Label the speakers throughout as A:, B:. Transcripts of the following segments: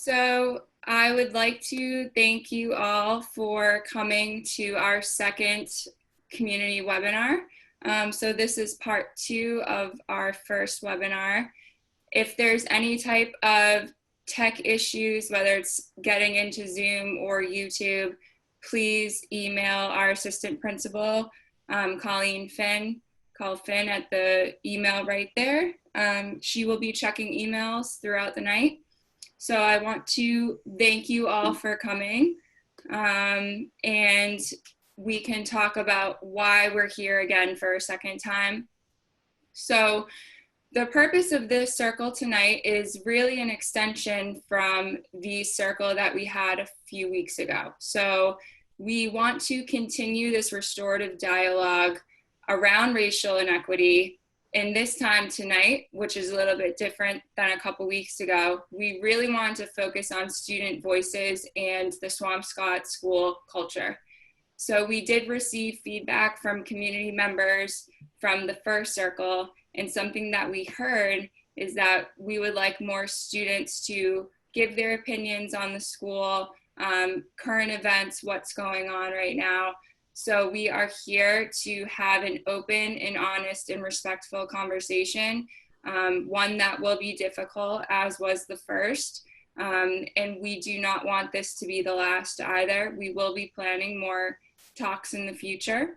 A: So I would like to thank you all for coming to our second community webinar. So this is part 2 of our first webinar. If there's any type of tech issues, whether it's getting into Zoom or YouTube, please email our assistant principal, Colleen Finn. Call Finn at the email right there. She will be checking emails throughout the night. So I want to thank you all for coming, and we can talk about why we're here again for a second time. So the purpose of this circle tonight is really an extension from the circle that we had a few weeks ago. So we want to continue this restorative dialogue around racial inequity. And this time tonight, which is a little bit different than a couple weeks ago, we really want to focus on student voices and the Swampscott school culture. So we did receive feedback from community members from the first circle, and something that we heard is that we would like more students to give their opinions on the school, current events, what's going on right now. So we are here to have an open and honest and respectful conversation, one that will be difficult, as was the first. And we do not want this to be the last either. We will be planning more talks in the future.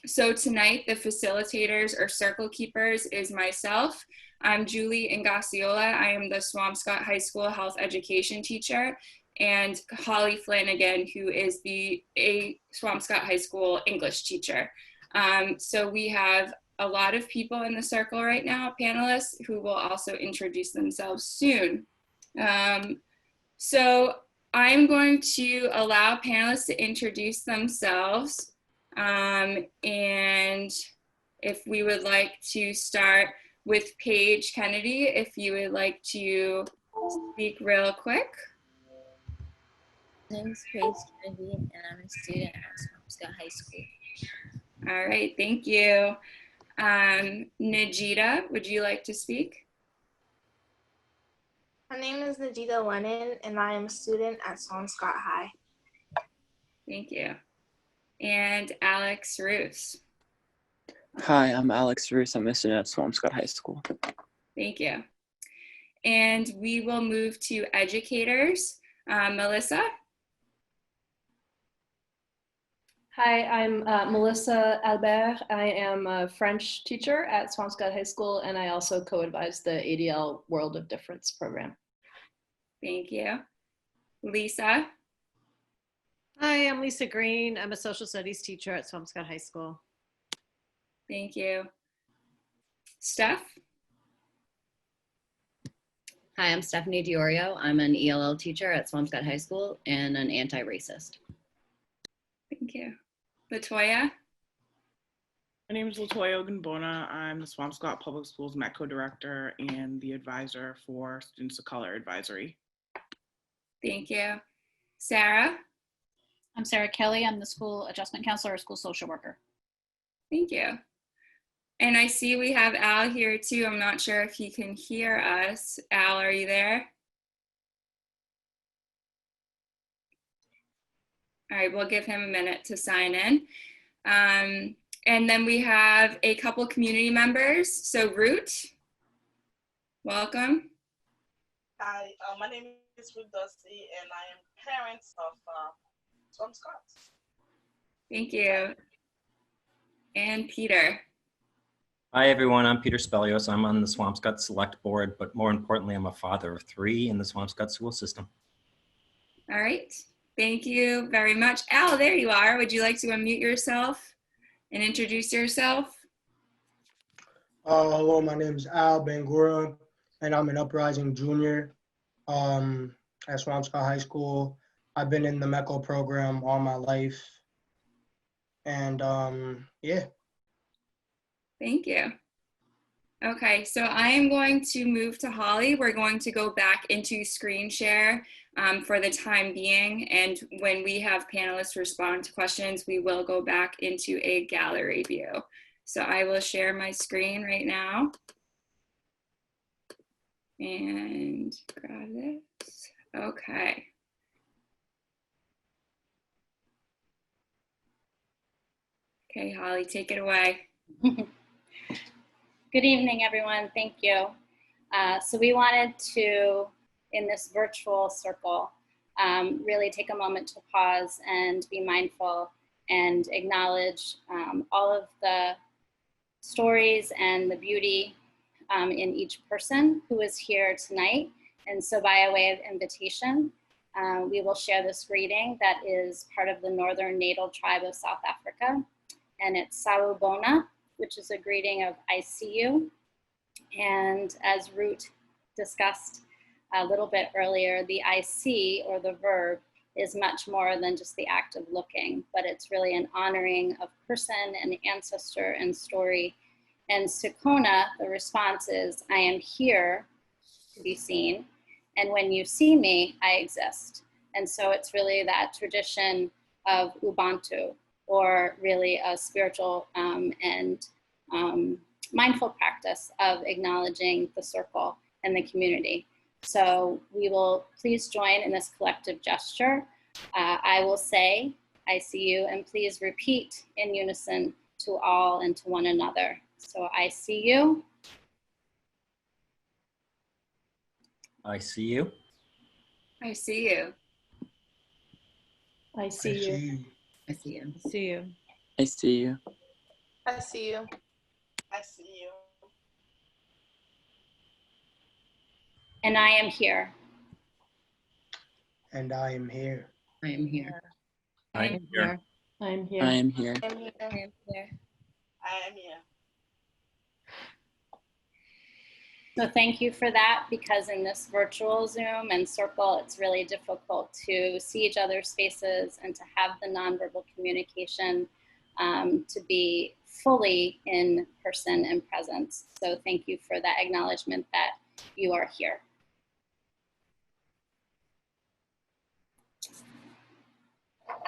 A: So tonight, the facilitators or circle keepers is myself. I'm Julie Ingasiola. I am the Swampscott High School health education teacher, and Holly Flanagan, who is a Swampscott High School English teacher. So we have a lot of people in the circle right now, panelists, who will also introduce themselves soon. So I'm going to allow panelists to introduce themselves. And if we would like to start with Paige Kennedy, if you would like to speak real quick.
B: My name is Paige Kennedy, and I'm a student at Swampscott High School.
A: All right, thank you. Najita, would you like to speak?
C: My name is Najita Lennon, and I am a student at Swampscott High.
A: Thank you. And Alex Roos.
D: Hi, I'm Alex Roos. I'm a student at Swampscott High School.
A: Thank you. And we will move to educators. Melissa.
E: Hi, I'm Melissa Albert. I am a French teacher at Swampscott High School, and I also co-advise the ADL World of Difference program.
A: Thank you. Lisa.
F: Hi, I'm Lisa Green. I'm a social studies teacher at Swampscott High School.
A: Thank you. Steph.
B: Hi, I'm Stephanie Diorio. I'm an ELL teacher at Swampscott High School and an anti-racist.
A: Thank you. Latoya.
G: My name is Latoya Ogunbona. I'm the Swampscott Public Schools METCO director and the advisor for Students of Color Advisory.
A: Thank you. Sarah.
H: I'm Sarah Kelly. I'm the school adjustment counselor or school social worker.
A: Thank you. And I see we have Al here too. I'm not sure if he can hear us. Al, are you there? All right, we'll give him a minute to sign in. And then we have a couple community members. So Root, welcome.
I: Hi, my name is Ruth Dusty, and I am parent of Swampscott.
A: Thank you. And Peter.
J: Hi, everyone. I'm Peter Spelios. I'm on the Swampscott Select Board, but more importantly, I'm a father of 3 in the Swampscott school system.
A: All right. Thank you very much. Al, there you are. Would you like to unmute yourself and introduce yourself?
K: Hello, my name is Al Bangura, and I'm an Uprising junior at Swampscott High School. I've been in the MECO program all my life. And yeah.
A: Thank you. Okay, so I am going to move to Holly. We're going to go back into screen share for the time being. And when we have panelists respond to questions, we will go back into a gallery view. So I will share my screen right now. And grab this. Okay. Okay, Holly, take it away.
H: Good evening, everyone. Thank you. So we wanted to, in this virtual circle, really take a moment to pause and be mindful and acknowledge all of the stories and the beauty in each person who is here tonight. And so by a way of invitation, we will share this greeting that is part of the Northern Natal Tribe of South Africa. And it's Sawubona, which is a greeting of I see you. And as Root discussed a little bit earlier, the I see, or the verb, is much more than just the act of looking, but it's really an honoring of person and ancestor and story. And Sikona, the response is, I am here to be seen. And when you see me, I exist. And so it's really that tradition of Ubuntu, or really a spiritual and mindful practice of acknowledging the circle and the community. So we will please join in this collective gesture. I will say, I see you, and please repeat in unison to all and to one another. So I see you.
J: I see you.
A: I see you.
E: I see you.
B: I see you.
F: See you.
D: I see you.
C: I see you.
I: I see you.
H: And I am here.
K: And I am here.
B: I am here.
J: I am here.
E: I'm here.
D: I am here.
C: I'm here.
A: I am here.
I: I am here.
H: So thank you for that, because in this virtual Zoom and circle, it's really difficult to see each other's faces and to have the nonverbal communication to be fully in person and presence. So thank you for that acknowledgement that you are here.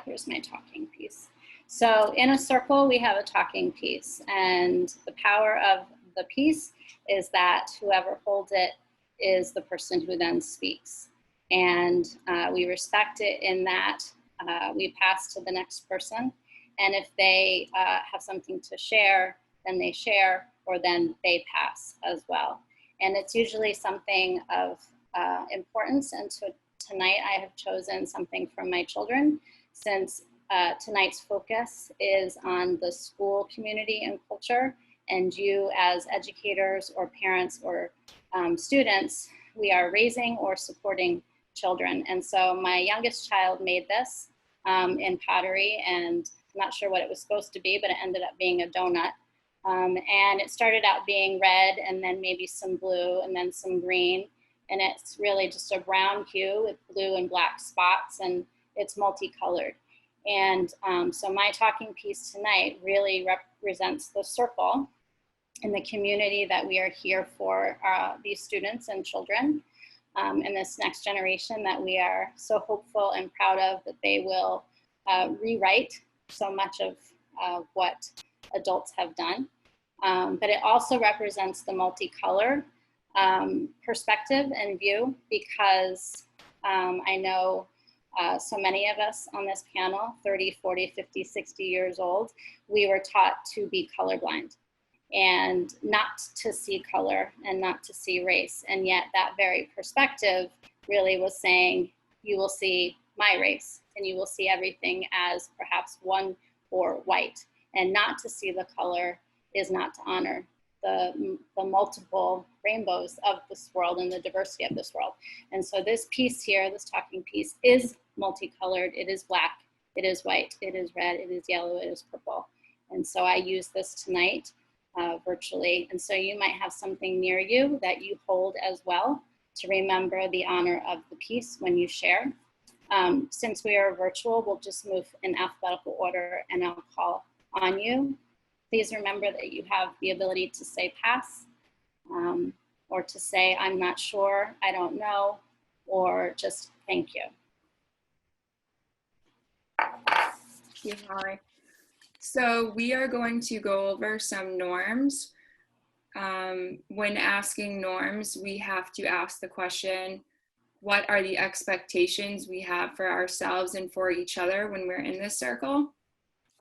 H: Here's my talking piece. So in a circle, we have a talking piece, and the power of the piece is that whoever holds it is the person who then speaks. And we respect it in that we pass to the next person. And if they have something to share, then they share, or then they pass as well. And it's usually something of importance. And so tonight I have chosen something from my children, since tonight's focus is on the school community and culture. And you as educators or parents or students, we are raising or supporting children. And so my youngest child made this in pottery, and I'm not sure what it was supposed to be, but it ended up being a donut. And it started out being red, and then maybe some blue, and then some green. And it's really just a brown hue with blue and black spots, and it's multicolored. And so my talking piece tonight really represents the circle and the community that we are here for these students and children, and this next generation that we are so hopeful and proud of, that they will rewrite so much of what adults have done. But it also represents the multicolor perspective and view, because I know so many of us on this panel, 30, 40, 50, 60 years old, we were taught to be colorblind and not to see color and not to see race. And yet that very perspective really was saying, you will see my race and you will see everything as perhaps one or white. And not to see the color is not to honor the multiple rainbows of this world and the diversity of this world. And so this piece here, this talking piece, is multicolored. It is black, it is white, it is red, it is yellow, it is purple. And so I use this tonight virtually. And so you might have something near you that you hold as well to remember the honor of the piece when you share. Since we are virtual, we'll just move in alphabetical order and I'll call on you. Please remember that you have the ability to say pass, or to say I'm not sure, I don't know, or just thank you.
A: Thank you, Holly. So we are going to go over some norms. When asking norms, we have to ask the question, what are the expectations we have for ourselves and for each other when we're in this circle.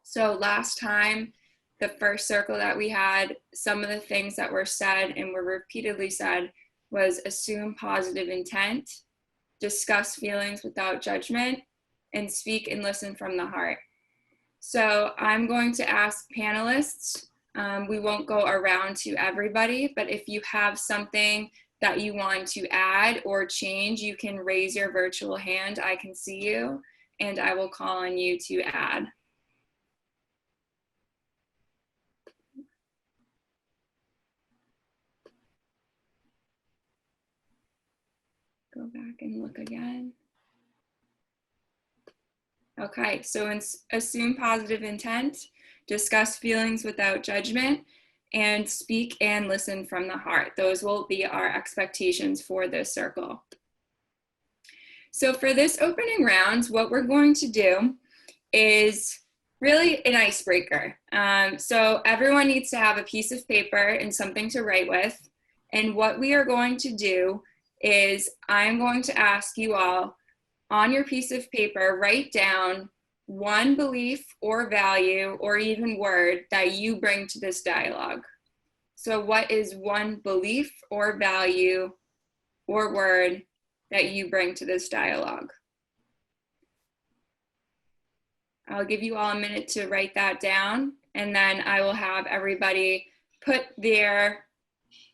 A: So last time, the first circle that we had, some of the things that were said and were repeatedly said was assume positive intent, discuss feelings without judgment, and speak and listen from the heart. So I'm going to ask panelists, we won't go around to everybody, but if you have something that you want to add or change, you can raise your virtual hand. I can see you, and I will call on you to add. Go back and look again. Okay, so assume positive intent, discuss feelings without judgment, and speak and listen from the heart. Those will be our expectations for this circle. So for this opening round, what we're going to do is really an icebreaker. So everyone needs to have a piece of paper and something to write with. And what we are going to do is I'm going to ask you all on your piece of paper, write down one belief or value or even word that you bring to this dialogue. So what is one belief or value or word that you bring to this dialogue? I'll give you all a minute to write that down, and then I will have everybody put their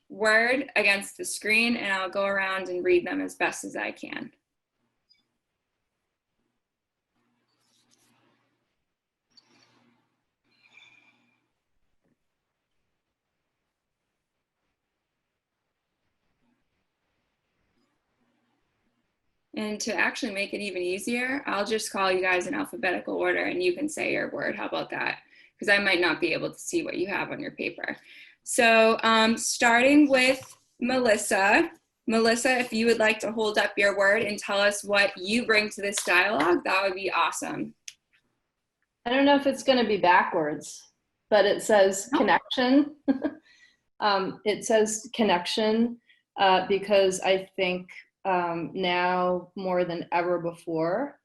A: word against the screen, and I'll go around and read them as best as I can. And to actually make it even easier, I'll just call you guys in alphabetical order and you can say your word. How about that? Because I might not be able to see what you have on your paper. So starting with Melissa. Melissa, if you would like to hold up your word and tell us what you bring to this dialogue, that would be awesome.
E: I don't know if it's going to be backwards, but it says connection. It says connection because I think now more than ever before,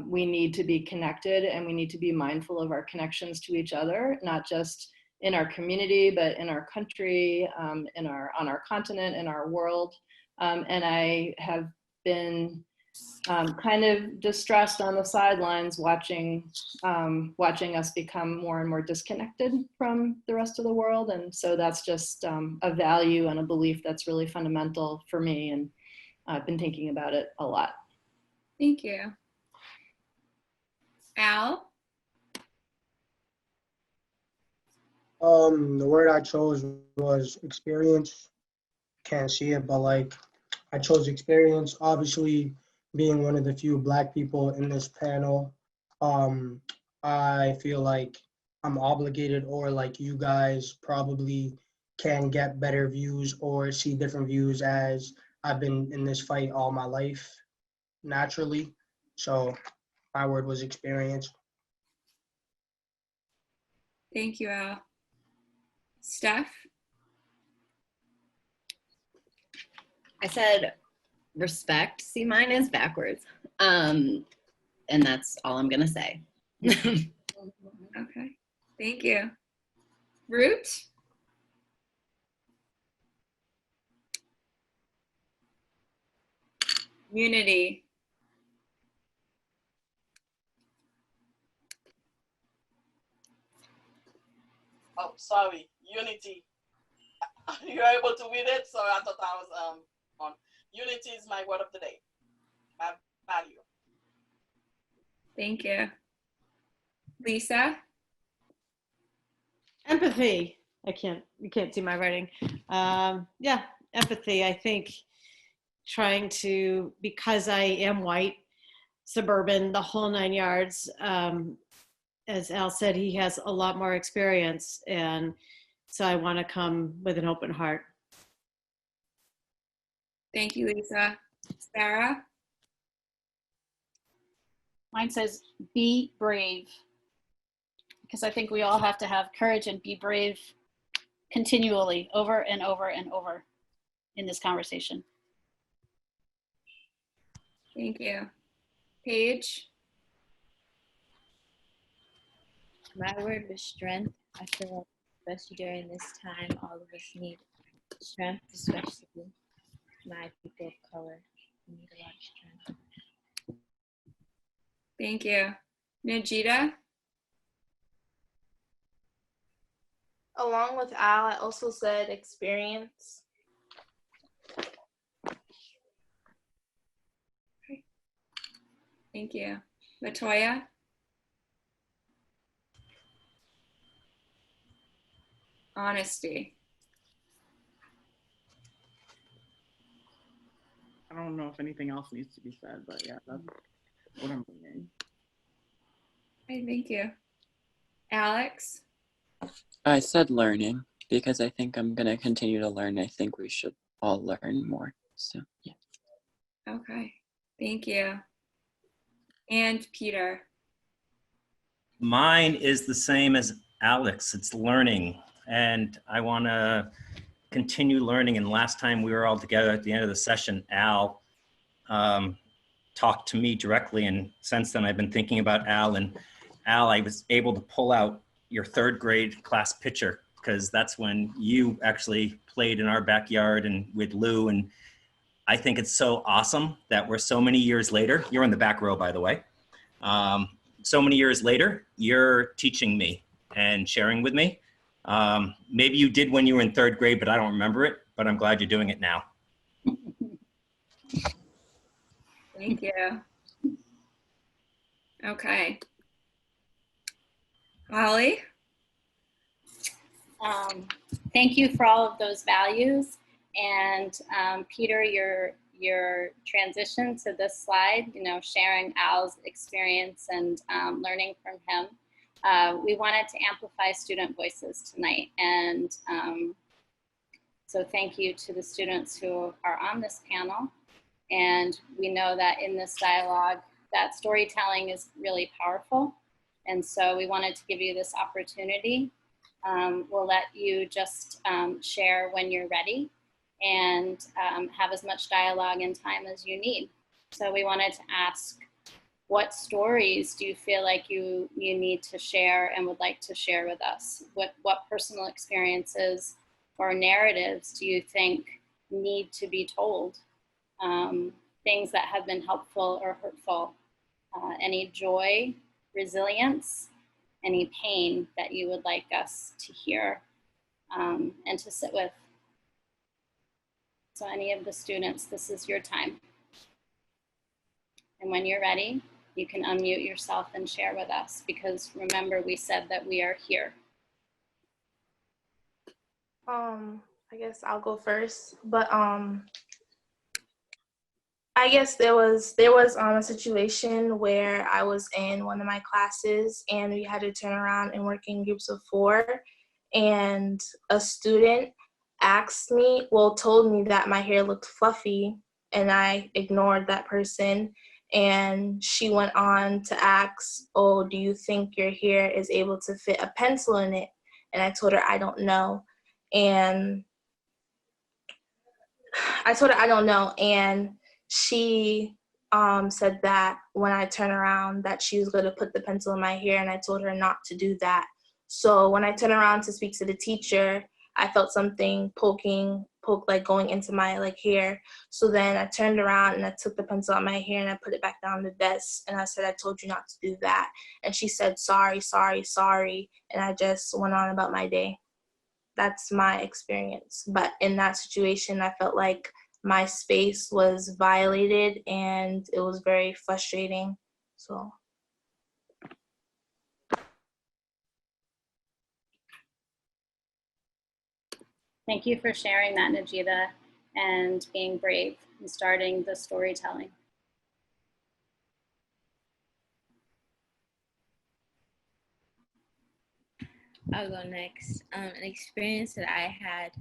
E: we need to be connected and we need to be mindful of our connections to each other, not just in our community, but in our country, on our continent, in our world. And I have been kind of distressed on the sidelines watching us become more and more disconnected from the rest of the world. And so that's just a value and a belief that's really fundamental for me. And I've been thinking about it a lot.
A: Thank you. Al?
K: The word I chose was experience. Can't see it, but like I chose experience. Obviously, being one of the few Black people in this panel, I feel like I'm obligated, or like you guys probably can get better views or see different views, as I've been in this fight all my life naturally. So my word was experience.
A: Thank you, Al. Steph?
B: I said respect. See, mine is backwards. And that's all I'm gonna say.
A: Okay, thank you. Root? Unity.
I: Oh, sorry, unity. You're able to read it? Sorry, I thought I was on. Unity is my word of the day. My value.
A: Thank you. Lisa?
F: Empathy. You can't see my writing. Yeah, empathy. I think trying to, because I am white, suburban, the whole 9 yards, as Al said, he has a lot more experience. And so I want to come with an open heart.
A: Thank you, Lisa. Sarah?
H: Mine says be brave, because I think we all have to have courage and be brave continually over and over and over in this conversation.
A: Thank you. Paige?
L: My word was strength. I feel like especially during this time, all of us need strength, especially my people of color. We need a lot of strength.
A: Thank you. Najita?
C: Along with Al, I also said experience.
A: Thank you. Latoya? Honesty.
G: I don't know if anything else needs to be said, but yeah, that's what I'm thinking.
A: Okay, thank you. Alex?
D: I said learning because I think I'm going to continue to learn. I think we should all learn more. So, yeah.
A: Okay, thank you. And Peter?
J: Mine is the same as Alex. It's learning. And I want to continue learning. And last time we were all together at the end of the session, Al talked to me directly. And since then, I've been thinking about Al. And Al, I was able to pull out your 3rd grade class picture because that's when you actually played in our backyard and with Lou. And I think it's so awesome that we're so many years later. You're in the back row, by the way. So many years later, you're teaching me and sharing with me. Maybe you did when you were in 3rd grade, but I don't remember it, but I'm glad you're doing it now.
A: Thank you. Okay. Holly?
H: Thank you for all of those values. And Peter, your transition to this slide, you know, sharing Al's experience and learning from him. We wanted to amplify student voices tonight. And so thank you to the students who are on this panel. And we know that in this dialogue, that storytelling is really powerful. And so we wanted to give you this opportunity. We'll let you just share when you're ready and have as much dialogue and time as you need. So we wanted to ask, what stories do you feel like you need to share and would like to share with us? What personal experiences or narratives do you think need to be told? Things that have been helpful or hurtful? Any joy, resilience, any pain that you would like us to hear and to sit with? So any of the students, this is your time. And when you're ready, you can unmute yourself and share with us, because remember, we said that we are here.
C: I guess I'll go first, but I guess there was a situation where I was in one of my classes and we had to turn around and work in groups of 4, and a student told me that my hair looked fluffy, and I ignored that person. And she went on to ask, "Oh, do you think your hair is able to fit a pencil in it?" And I told her I don't know. And she said that when I turn around that she was going to put the pencil in my hair, and I told her not to do that. So when I turned around to speak to the teacher, I felt something poke like going into my hair. So then I turned around and I took the pencil out of my hair and I put it back down on the desk, and I said, "I told you not to do that." And she said, "Sorry, sorry, sorry." And I just went on about my day. That's my experience. But in that situation, I felt like my space was violated and it was very frustrating. So.
H: Thank you for sharing that, Najita, and being brave and starting the storytelling.
L: I'll go next. An experience that I had,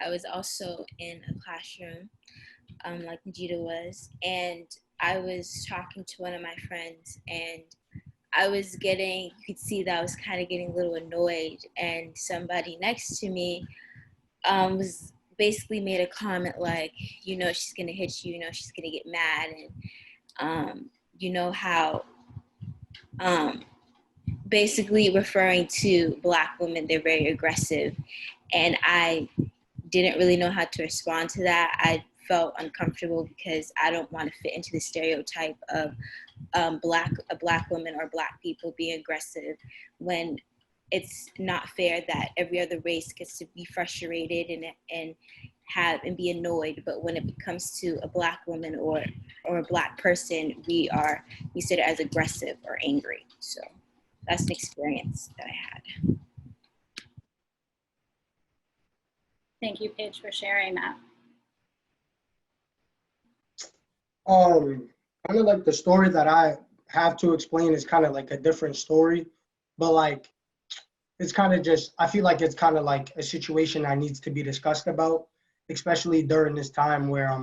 L: I was also in a classroom, like Najita was, and I was talking to one of my friends, and you could see that I was kind of getting a little annoyed, and somebody next to me was basically made a comment like, she's gonna hit you, she's gonna get mad. you know, how basically referring to Black women, they're very aggressive. And I didn't really know how to respond to that. I felt uncomfortable because I don't want to fit into the stereotype of a Black woman or Black people being aggressive, when it's not fair that every other race gets to be frustrated and be annoyed, but when it comes to a Black woman or a Black person, we see it as aggressive or angry. So that's an experience that I had.
H: Thank you, Paige, for sharing that.
K: Kind of like the story that I have to explain is kind of like a different story, but like it's kind of just, I feel like it's kind of like a situation that needs to be discussed about, especially during this time where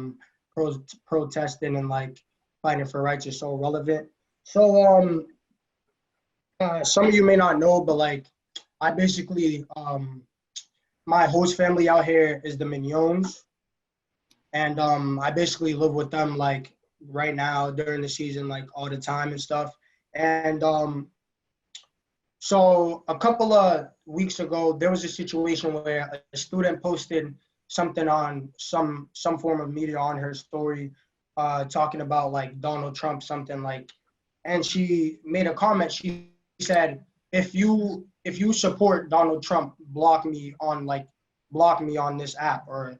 K: protesting and like fighting for rights is so relevant. So some of you may not know, but like I basically my host family out here is the Mignons, and I basically live with them like right now during the season, like all the time and stuff. And so a couple of weeks ago, there was a situation where a student posted something on some form of media on her story, talking about like Donald Trump, something like, and she made a comment. She said, if you support Donald Trump, block me on this app or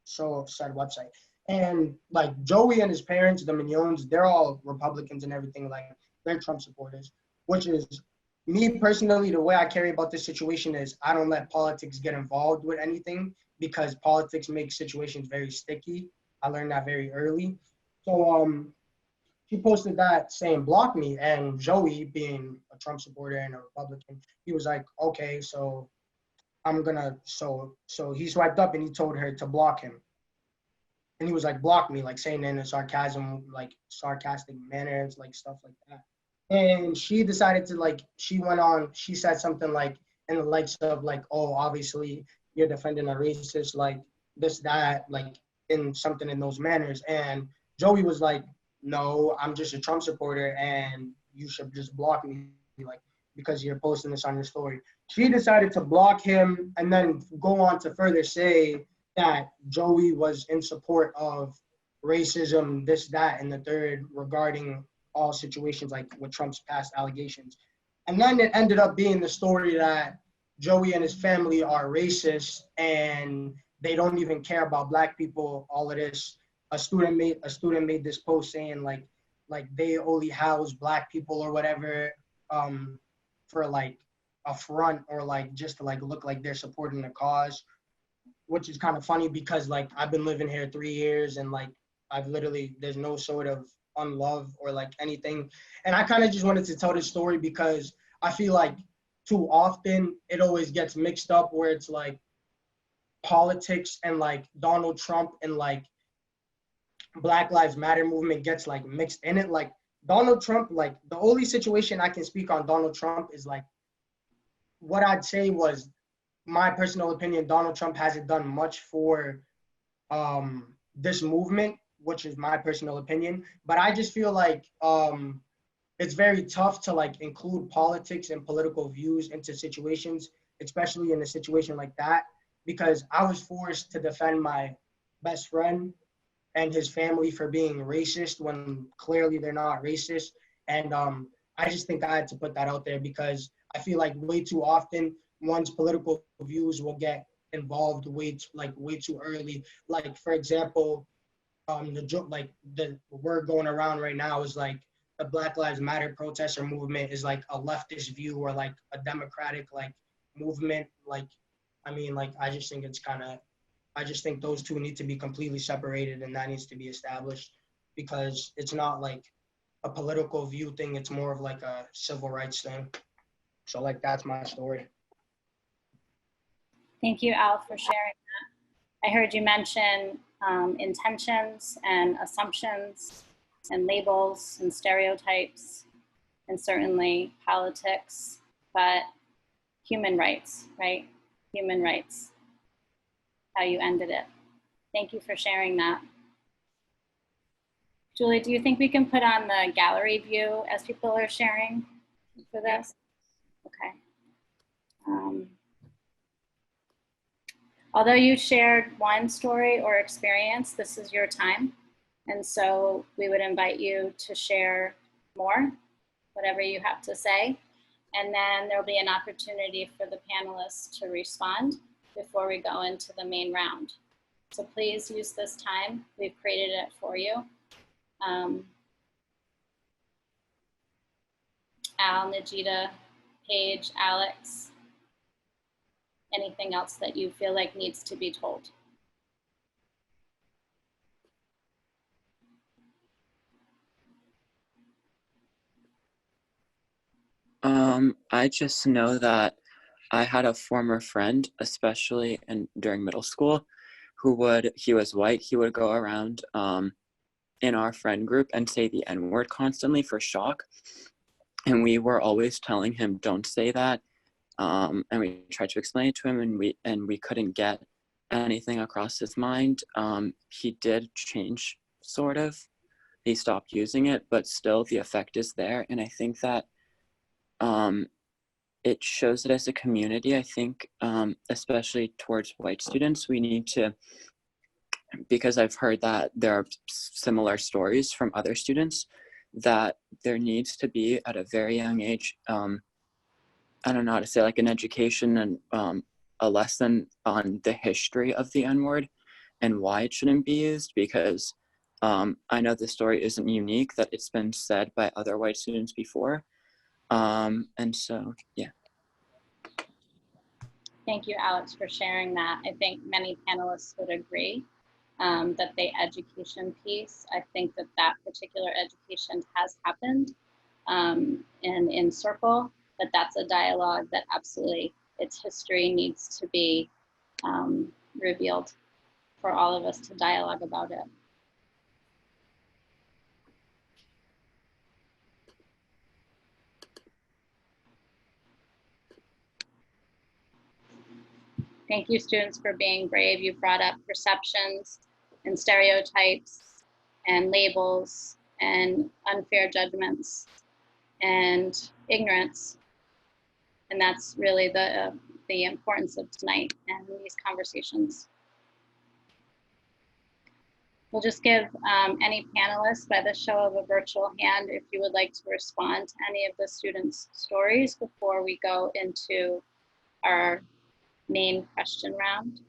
K: so said website. And like Joey and his parents, the Mignons, they're all Republicans and everything, like they're Trump supporters, which is me personally, the way I carry about this situation is I don't let politics get involved with anything because politics makes situations very sticky. I learned that very early. So she posted that saying block me, and Joey, being a Trump supporter and a Republican, he was like, okay, so I'm gonna, so he swiped up and he told her to block him. And he was like, block me, like saying in a sarcastic manner and like stuff like that. And she decided to like, she said something like in the likes of like, oh, obviously you're defending a racist, like this, that, like in something in those manners. And Joey was like, no, I'm just a Trump supporter and you should just block me, like, because you're posting this on your story. She decided to block him and then go on to further say that Joey was in support of racism, this, that, and the third regarding all situations like with Trump's past allegations. And then it ended up being the story that Joey and his family are racist and they don't even care about Black people, all of this. A student made this post saying like they only house Black people or whatever, for like a front or like just to like look like they're supporting the cause, which is kind of funny because like I've been living here 3 years and like there's no sort of unlove or like anything. And I kind of just wanted to tell this story because I feel like too often it always gets mixed up where it's like politics and like Donald Trump and like Black Lives Matter movement gets like mixed in it. Like Donald Trump, like the only situation I can speak on Donald Trump is like what I'd say was my personal opinion. Donald Trump hasn't done much for this movement, which is my personal opinion. But I just feel like it's very tough to like include politics and political views into situations, especially in a situation like that, because I was forced to defend my best friend and his family for being racist when clearly they're not racist. And I just think I had to put that out there because I feel like way too often one's political views will get involved way too early. Like for example, the word going around right now is like the Black Lives Matter protest or movement is like a leftist view or like a democratic like movement. Like, I mean, like I just think those two need to be completely separated and that needs to be established because it's not like a political view thing. It's more of like a civil rights thing. So like, that's my story.
H: Thank you, Al, for sharing that. I heard you mention intentions and assumptions and labels and stereotypes and certainly politics, but human rights, right? Human rights. How you ended it. Thank you for sharing that. Julie, do you think we can put on the gallery view as people are sharing for this? Okay. Although you shared one story or experience, this is your time. And so we would invite you to share more, whatever you have to say. And then there'll be an opportunity for the panelists to respond before we go into the main round. So please use this time. We've created it for you. Al, Najita, Paige, Alex, anything else that you feel like needs to be told?
D: I just know that I had a former friend, especially during middle school, he was white, he would go around in our friend group and say the N-word constantly for shock. And we were always telling him, don't say that. And we tried to explain it to him, and we couldn't get anything across his mind. He did change, sort of. He stopped using it, but still the effect is there. And I think that it shows that as a community, I think, especially towards white students, we need to, because I've heard that there are similar stories from other students, that there needs to be at a very young age, I don't know how to say, like an education and a lesson on the history of the N-word and why it shouldn't be used, because I know the story isn't unique, that it's been said by other white students before. And so, yeah.
H: Thank you, Alex, for sharing that. I think many panelists would agree that the education piece, I think that that particular education has happened in Circle, but that's a dialogue that absolutely, its history needs to be revealed for all of us to dialogue about it. Thank you, students, for being brave. You brought up perceptions and stereotypes and labels and unfair judgments and ignorance. And that's really the importance of tonight and these conversations. We'll just give any panelists by the show of a virtual hand if you would like to respond to any of the students' stories before we go into our main question round.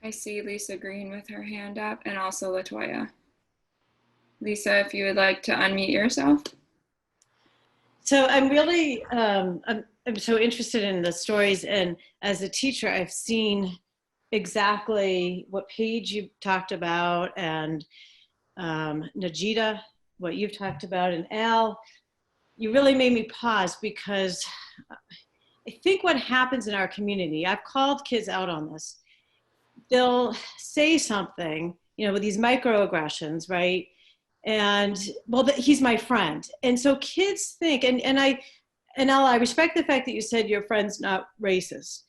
A: I see Lisa Green with her hand up, and also LaToya. Lisa, if you would like to unmute yourself.
F: So I'm really, I'm so interested in the stories, and as a teacher, I've seen exactly what Paige you talked about, and Najita, what you've talked about, and Al, you really made me pause, because I think what happens in our community, I've called kids out on this, they'll say something, you know, with these microaggressions, right? And, well, he's my friend. And so kids think, and Al, I respect the fact that you said your friend's not racist.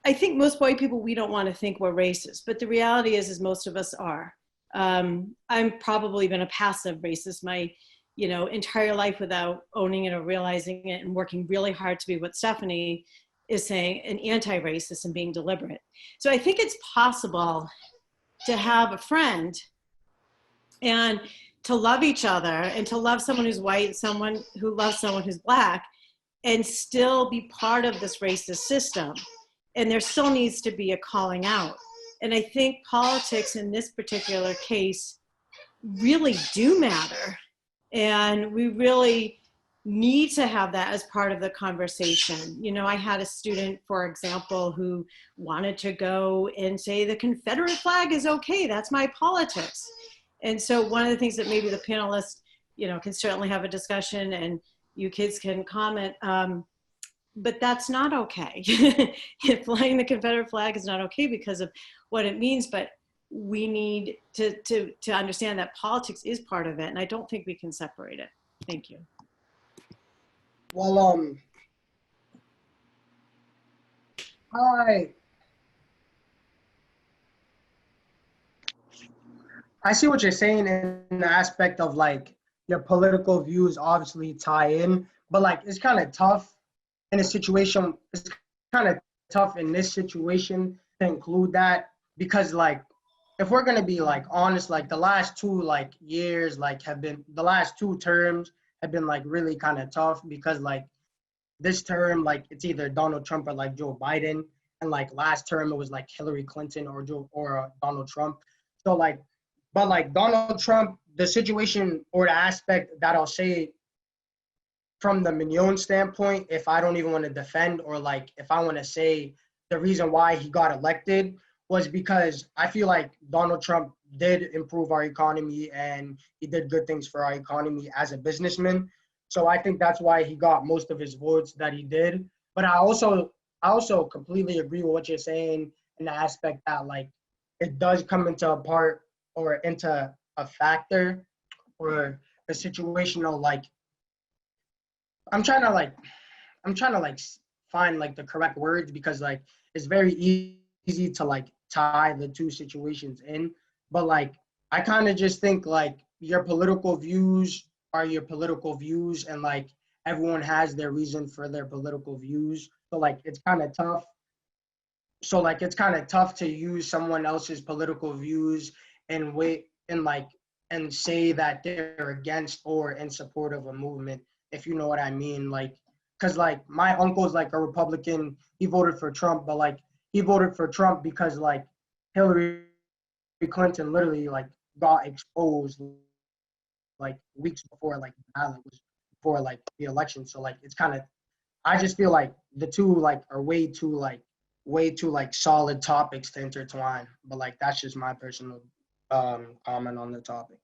F: I think most white people, we don't want to think we're racist, but the reality is most of us are. I've probably been a passive racist my entire life without owning it or realizing it, and working really hard to be what Stephanie is saying, an anti-racist and being deliberate. So I think it's possible to have a friend and to love each other, and to love someone who's white, someone who loves someone who's Black, and still be part of this racist system. And there still needs to be a calling out. And I think politics in this particular case really do matter. And we really need to have that as part of the conversation. You know, I had a student, for example, who wanted to go and say the Confederate flag is okay, that's my politics. And so one of the things that maybe the panelists, can certainly have a discussion, and you kids can comment, but that's not okay. Flying the Confederate flag is not okay because of what it means, but we need to understand that politics is part of it, and I don't think we can separate it. Thank you.
K: Well, I see what you're saying in the aspect of like your political views obviously tie in, but like it's kind of tough in a situation. It's kind of tough in this situation to include that because like if we're gonna be like honest, like the last 2 years like have been the last 2 terms have been like really kind of tough because like this term like it's either Donald Trump or like Joe Biden, and like last term it was like Hillary Clinton or Donald Trump. So like, but like Donald Trump, the situation or the aspect that I'll say from the Mignon standpoint, if I don't even want to defend or like if I want to say the reason why he got elected was because I feel like Donald Trump did improve our economy and he did good things for our economy as a businessman. So I think that's why he got most of his votes that he did. But I also completely agree with what you're saying in the aspect that like it does come into a part or into a factor or a situational like I'm trying to like find like the correct words because like it's very easy to like tie the two situations in, but like I kind of just think like your political views are your political views and like everyone has their reason for their political views. So like it's kind of tough. So like it's kind of tough to use someone else's political views and wait and like and say that they're against or in support of a movement, if you know what I mean. Like, cause like my uncle's like a Republican, he voted for Trump, but like he voted for Trump because like Hillary Clinton literally like got exposed like weeks before like the ballot was before like the election. So like it's kind of I just feel like the two like are way too like solid topics to intertwine. But like that's just my personal comment on the topic.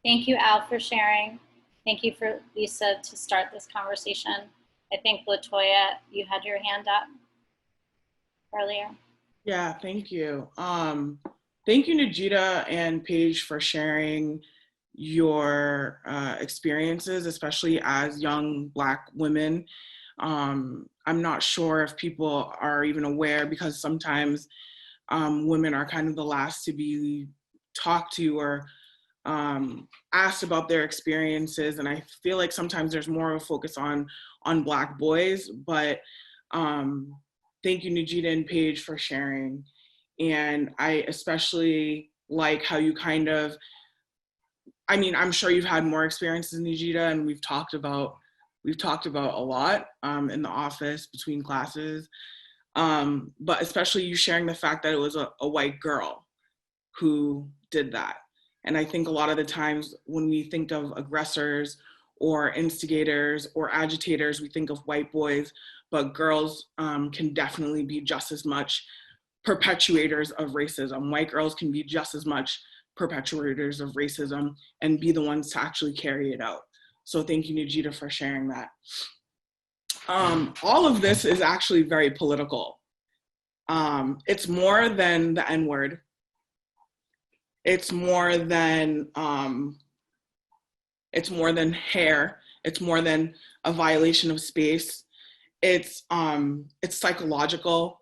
H: Thank you, Al, for sharing. Thank you for Lisa to start this conversation. I think LaToya, you had your hand up earlier.
G: Yeah, thank you. Thank you, Najita and Paige, for sharing your experiences, especially as young Black women. I'm not sure if people are even aware because sometimes women are kind of the last to be talked to or asked about their experiences. And I feel like sometimes there's more of a focus on Black boys, but thank you, Najita and Paige, for sharing. And I especially like how you kind of, I mean, I'm sure you've had more experiences, Najita, and we've talked about a lot in the office between classes, but especially you sharing the fact that it was a white girl who did that. And I think a lot of the times when we think of aggressors or instigators or agitators, we think of white boys, but girls can definitely be just as much perpetuators of racism. White girls can be just as much perpetuators of racism and be the ones to actually carry it out. So thank you, Najita, for sharing that. All of this is actually very political. It's more than the N-word. It's more than hair. It's more than a violation of space. It's psychological.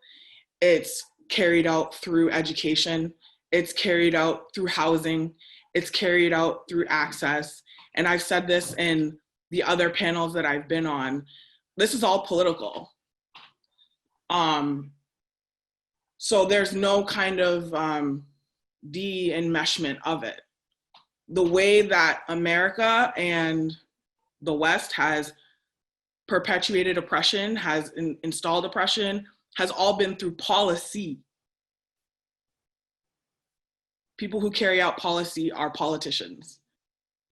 G: It's carried out through education. It's carried out through housing. It's carried out through access. And I've said this in the other panels that I've been on. This is all political. So there's no kind of de-enmeshment of it. The way that America and the West has perpetuated oppression, has installed oppression, has all been through policy. People who carry out policy are politicians.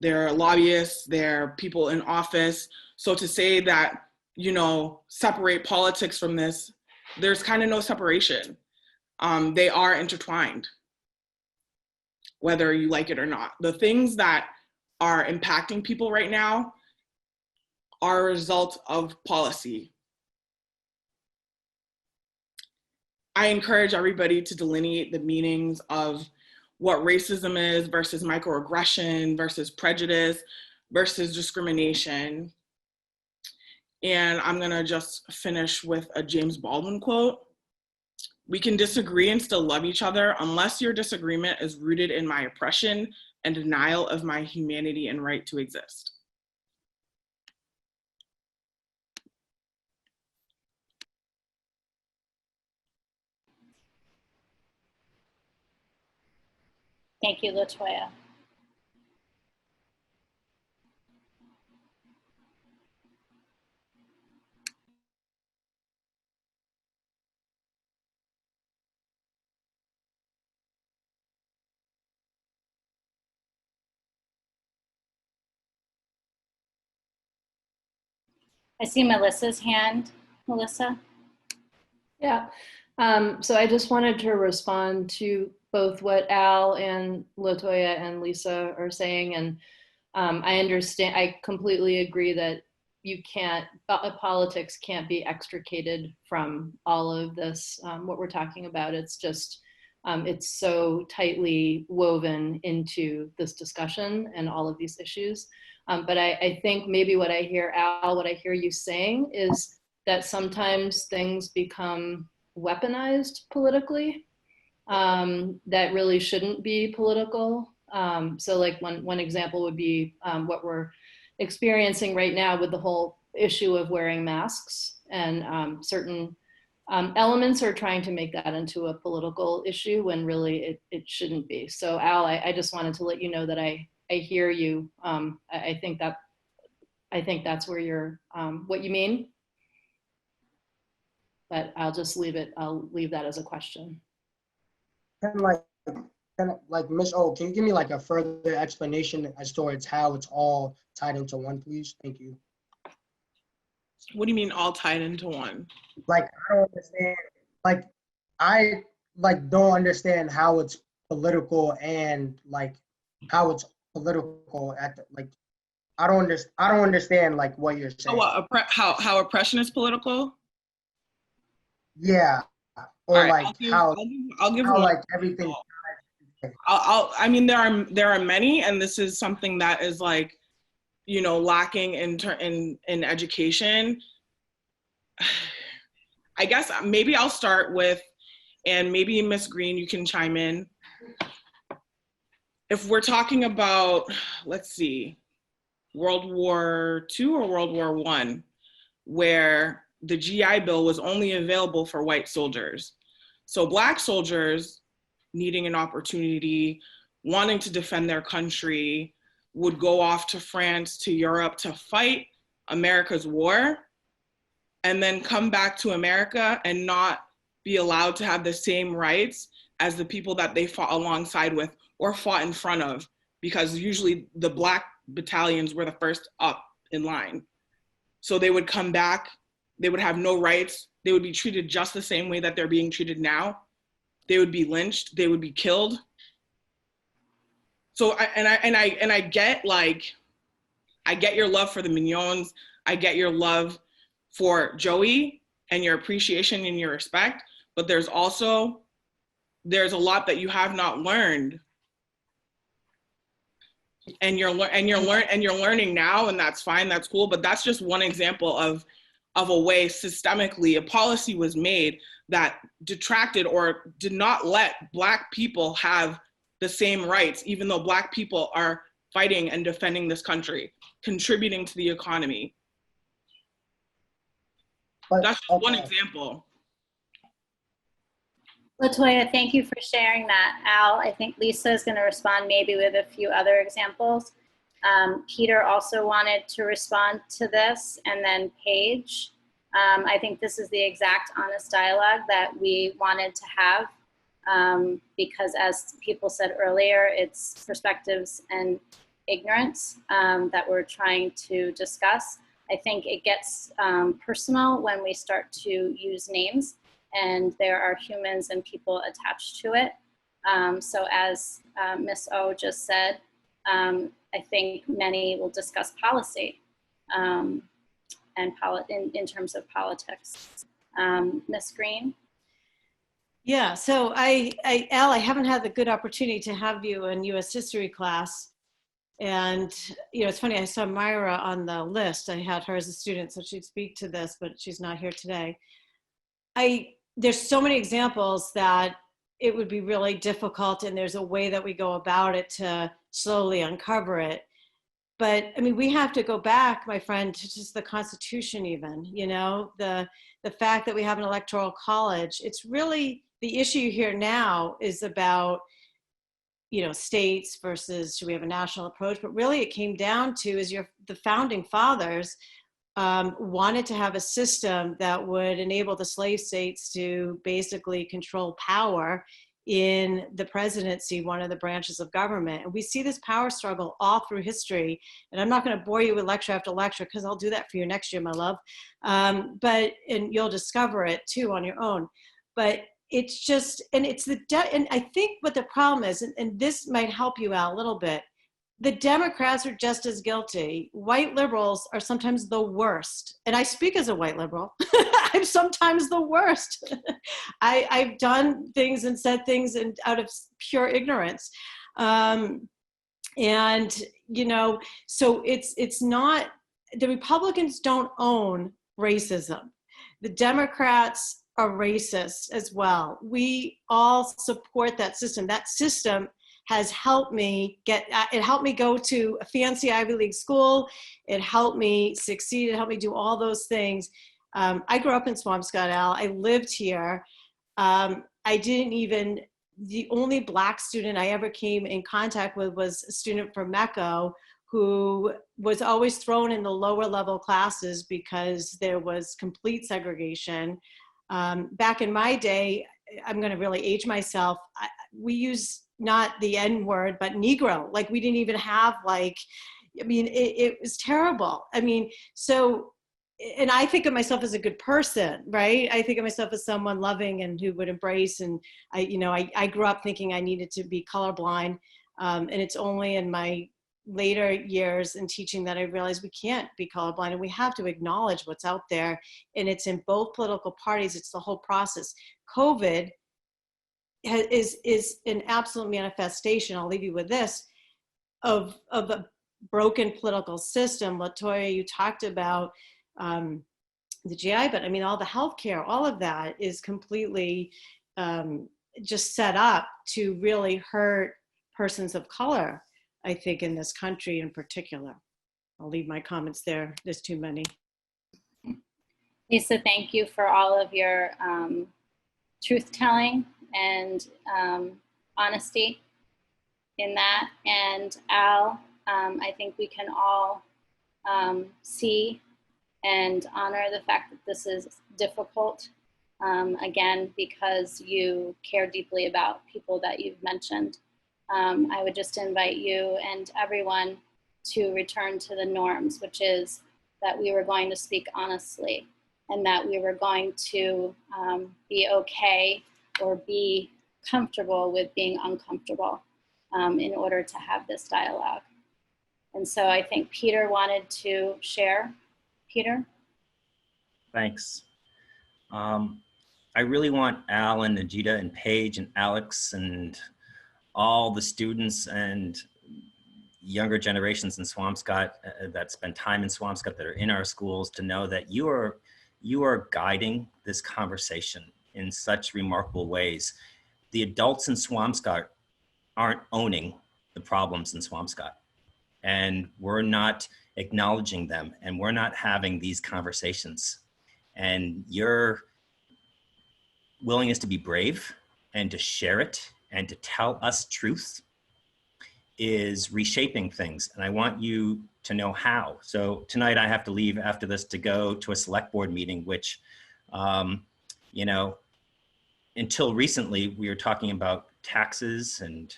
G: They're lobbyists, they're people in office. So to say that, you know, separate politics from this, there's kind of no separation. They are intertwined, whether you like it or not. The things that are impacting people right now are a result of policy. I encourage everybody to delineate the meanings of what racism is versus microaggression versus prejudice versus discrimination. And I'm gonna just finish with a James Baldwin quote. We can disagree and still love each other unless your disagreement is rooted in my oppression and denial of my humanity and right to exist.
H: Thank you, LaToya. I see Melissa's hand. Melissa?
E: Yeah. So I just wanted to respond to both what Al and LaToya and Lisa are saying. And I understand, I completely agree that you can't, politics can't be extricated from all of this, what we're talking about. It's just, it's so tightly woven into this discussion and all of these issues. But I think maybe what I hear, Al, what I hear you saying is that sometimes things become weaponized politically that really shouldn't be political. So like one example would be what we're experiencing right now with the whole issue of wearing masks, and certain elements are trying to make that into a political issue when really it shouldn't be. So Al, I just wanted to let you know that I hear you. I think that's where you're, what you mean. But I'll just leave it, I'll leave that as a question.
K: Like Miss O, can you give me like a further explanation as towards how it's all tied into one, please? Thank you.
G: What do you mean all tied into one?
K: Like, I don't understand, like, I like don't understand how it's political and like how it's political at the, like, I don't understand like what you're saying.
G: Oh, how oppression is political?
K: Yeah, or
G: All right,
K: like
G: I'll give
K: how
G: one.
K: like everything.
G: I mean, there are many, and this is something that is like, you know, lacking in education. I guess maybe I'll start with, and maybe Miss Green, you can chime in. If we're talking about, let's see, World War II or World War I, where the GI Bill was only available for white soldiers. So Black soldiers needing an opportunity, wanting to defend their country, would go off to France, to Europe to fight America's war, and then come back to America and not be allowed to have the same rights as the people that they fought alongside with or fought in front of, because usually the Black battalions were the first up in line. So they would come back, they would have no rights, they would be treated just the same way that they're being treated now. They would be lynched, they would be killed. So I get, like, I get your love for the Mignons, I get your love for Joey and your appreciation and your respect, but there's a lot that you have not learned. And you're learning now, and that's fine, that's cool, but that's just one example of a way systemically a policy was made that detracted or did not let Black people have the same rights, even though Black people are fighting and defending this country, contributing to the economy. That's just one example.
H: LaToya, thank you for sharing that. Al, I think Lisa is going to respond maybe with a few other examples. Peter also wanted to respond to this, and then Paige. I think this is the exact honest dialogue that we wanted to have, because as people said earlier, it's perspectives and ignorance that we're trying to discuss. I think it gets personal when we start to use names, and there are humans and people attached to it. So as Ms. O just said, I think many will discuss policy and in terms of politics. Ms. Green?
F: Yeah, so Al, I haven't had the good opportunity to have you in US history class. And, you know, it's funny, I saw Myra on the list. I had her as a student, so she'd speak to this, but she's not here today. I there's so many examples that it would be really difficult, and there's a way that we go about it to slowly uncover it. But I mean, we have to go back, my friend, to just the Constitution even, you know, the fact that we have an electoral college. It's really, the issue here now is about, you know, states versus should we have a national approach, but really it came down to is the founding fathers wanted to have a system that would enable the slave states to basically control power in the presidency, one of the branches of government. And we see this power struggle all through history. And I'm not going to bore you with lecture after lecture, because I'll do that for you next year, my love. And you'll discover it too on your own. But it's just, and it's and I think what the problem is, and this might help you out a little bit, the Democrats are just as guilty. White liberals are sometimes the worst. And I speak as a white liberal. I'm sometimes the worst. I've done things and said things out of pure ignorance. And, you know, so it's not, the Republicans don't own racism. The Democrats are racist as well. We all support that system. That system has helped me it helped me go to a fancy Ivy League school. It helped me succeed. It helped me do all those things. I grew up in Swampscott, Al. I lived here. The only Black student I ever came in contact with was a student from Mecco who was always thrown in the lower level classes because there was complete segregation. Back in my day, I'm gonna really age myself, we use not the N word, but Negro. Like we didn't even have it was terrible. I mean, so, and I think of myself as a good person, right? I think of myself as someone loving and who would embrace. And I grew up thinking I needed to be colorblind. And it's only in my later years in teaching that I realized we can't be colorblind and we have to acknowledge what's out there. And it's in both political parties. It's the whole process. COVID is an absolute manifestation, I'll leave you with this, of a broken political system. Latoya, you talked about the GI, but I mean, all the healthcare, all of that is completely just set up to really hurt persons of color, I think, in this country in particular. I'll leave my comments there. There's too many.
H: Lisa, thank you for all of your truth-telling and honesty in that. And Al, I think we can all see and honor the fact that this is difficult, again, because you care deeply about people that you've mentioned. I would just invite you and everyone to return to the norms, which is that we were going to speak honestly and that we were going to be okay or be comfortable with being uncomfortable in order to have this dialogue. And so I think Peter wanted to share. Peter?
J: Thanks. I really want Al and Najita and Paige and Alex and all the students and younger generations in Swampscott that spend time in Swampscott, that are in our schools, to know that you are guiding this conversation in such remarkable ways. The adults in Swampscott aren't owning the problems in Swampscott, and we're not acknowledging them, and we're not having these conversations. And your willingness to be brave and to share it and to tell us truth is reshaping things. And I want you to know how. So tonight I have to leave after this to go to a select board meeting, which, until recently, we were talking about taxes and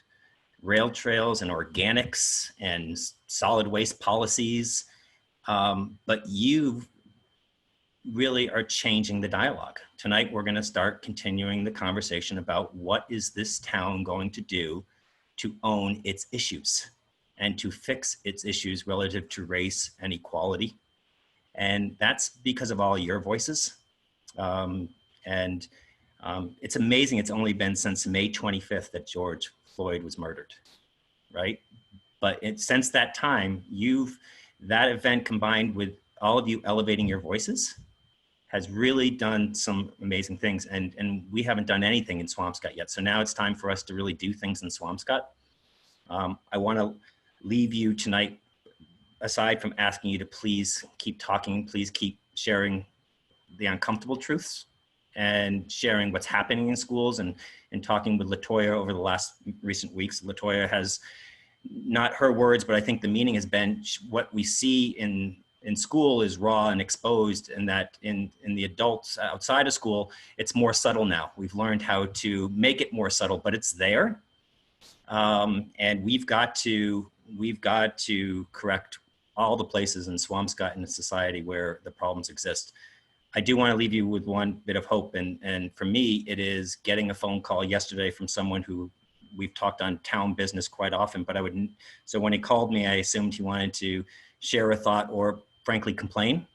J: rail trails and organics and solid waste policies. But you really are changing the dialogue. Tonight, we're going to start continuing the conversation about what is this town going to do to own its issues and to fix its issues relative to race and equality. And that's because of all your voices. It's amazing. It's only been since May 25th that George Floyd was murdered, right? But since that time, that event combined with all of you elevating your voices has really done some amazing things, and we haven't done anything in Swampscott yet. So now it's time for us to really do things in Swampscott. I want to leave you tonight, aside from asking you to please keep talking, please keep sharing the uncomfortable truths and sharing what's happening in schools, and talking with LaToya over the last recent weeks. LaToya has, not her words, but I think the meaning has been what we see in school is raw and exposed, and that in the adults outside of school, it's more subtle now. We've learned how to make it more subtle, but it's there. And we've got to correct all the places in Swampscott and the society where the problems exist. I do want to leave you with one bit of hope, and for me, it is getting a phone call yesterday from someone who we've talked on town business quite often, but so when he called me, I assumed he wanted to share a thought or frankly complain.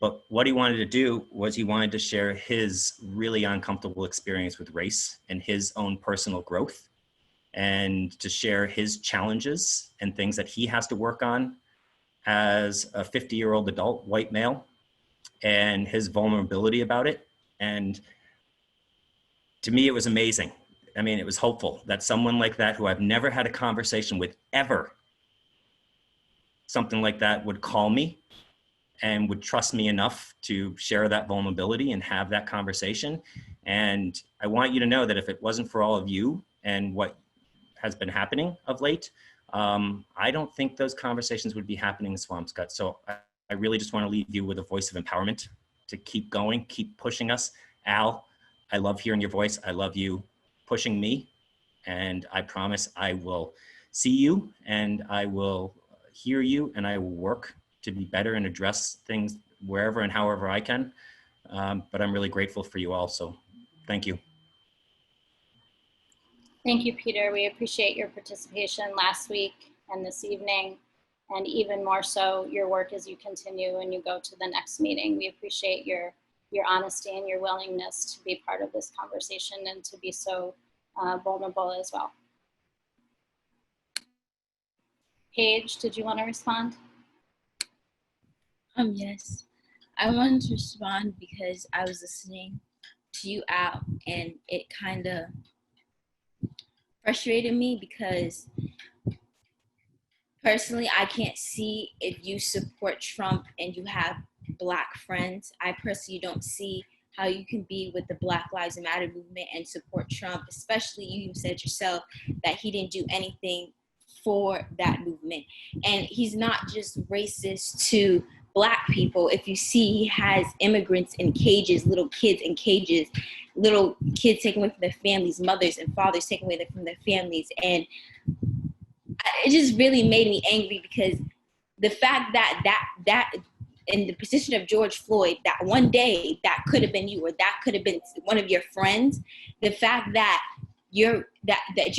J: But what he wanted to do was he wanted to share his really uncomfortable experience with race and his own personal growth, and to share his challenges and things that he has to work on as a 50-year-old adult white male, and his vulnerability about it. And to me, it was amazing. I mean, it was hopeful that someone like that, who I've never had a conversation with ever, something like that would call me and would trust me enough to share that vulnerability and have that conversation. And I want you to know that if it wasn't for all of you and what has been happening of late, I don't think those conversations would be happening in Swampscott. So I really just want to leave you with a voice of empowerment to keep going, keep pushing us. Al, I love hearing your voice. I love you pushing me. And I promise I will see you, and I will hear you, and I will work to be better and address things wherever and however I can. But I'm really grateful for you all. So thank you.
H: Thank you, Peter. We appreciate your participation last week and this evening, and even more so your work as you continue and you go to the next meeting. We appreciate your honesty and your willingness to be part of this conversation and to be so vulnerable as well. Paige, did you want to respond?
L: Yes. I wanted to respond because I was listening to you out, and it kind of frustrated me because personally, I can't see if you support Trump and you have Black friends. I personally don't see how you can be with the Black Lives Matter movement and support Trump, especially you said yourself that he didn't do anything for that movement. And he's not just racist to Black people. If you see, he has immigrants in cages, little kids in cages, little kids taken away from their families, mothers and fathers taken away from their families. And it just really made me angry because the fact that in the position of George Floyd, that one day that could have been you, or that could have been one of your friends, the fact that you're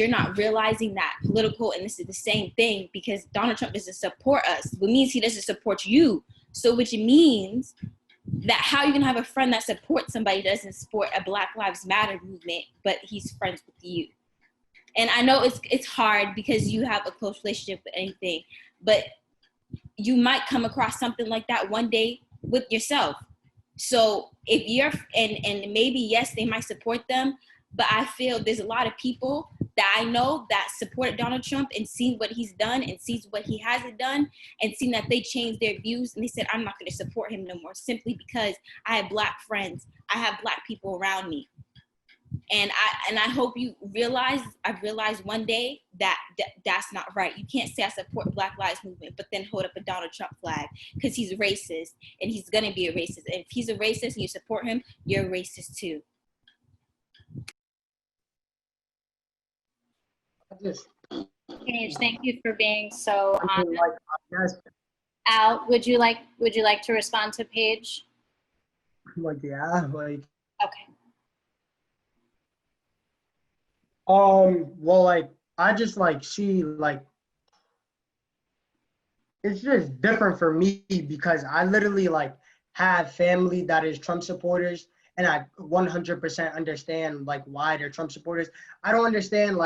L: not realizing that political, and this is the same thing, because Donald Trump doesn't support us, it means he doesn't support you. So which means that how you can have a friend that supports somebody that doesn't support a Black Lives Matter movement, but he's friends with you. And I know it's hard because you have a close relationship with anything, but you might come across something like that one day with yourself. So if you're, and maybe, yes, they might support them, but I feel there's a lot of people that I know that supported Donald Trump and seen what he's done and sees what he hasn't done and seen that they changed their views, and they said, I'm not going to support him no more simply because I have Black friends. I have Black people around me. And I hope you realize, I've realized one day that that's not right. You can't say I support the Black Lives Movement, but then hold up a Donald Trump flag because he's racist and he's going to be a racist. And if he's a racist and you support him, you're a racist too.
H: Paige, thank you for being so honest. Al, would you like to respond to Paige?
K: Yeah,
H: okay.
K: Well, I just see it's just different for me because I literally have family that is Trump supporters, and I 100% understand why they're Trump supporters. I don't understand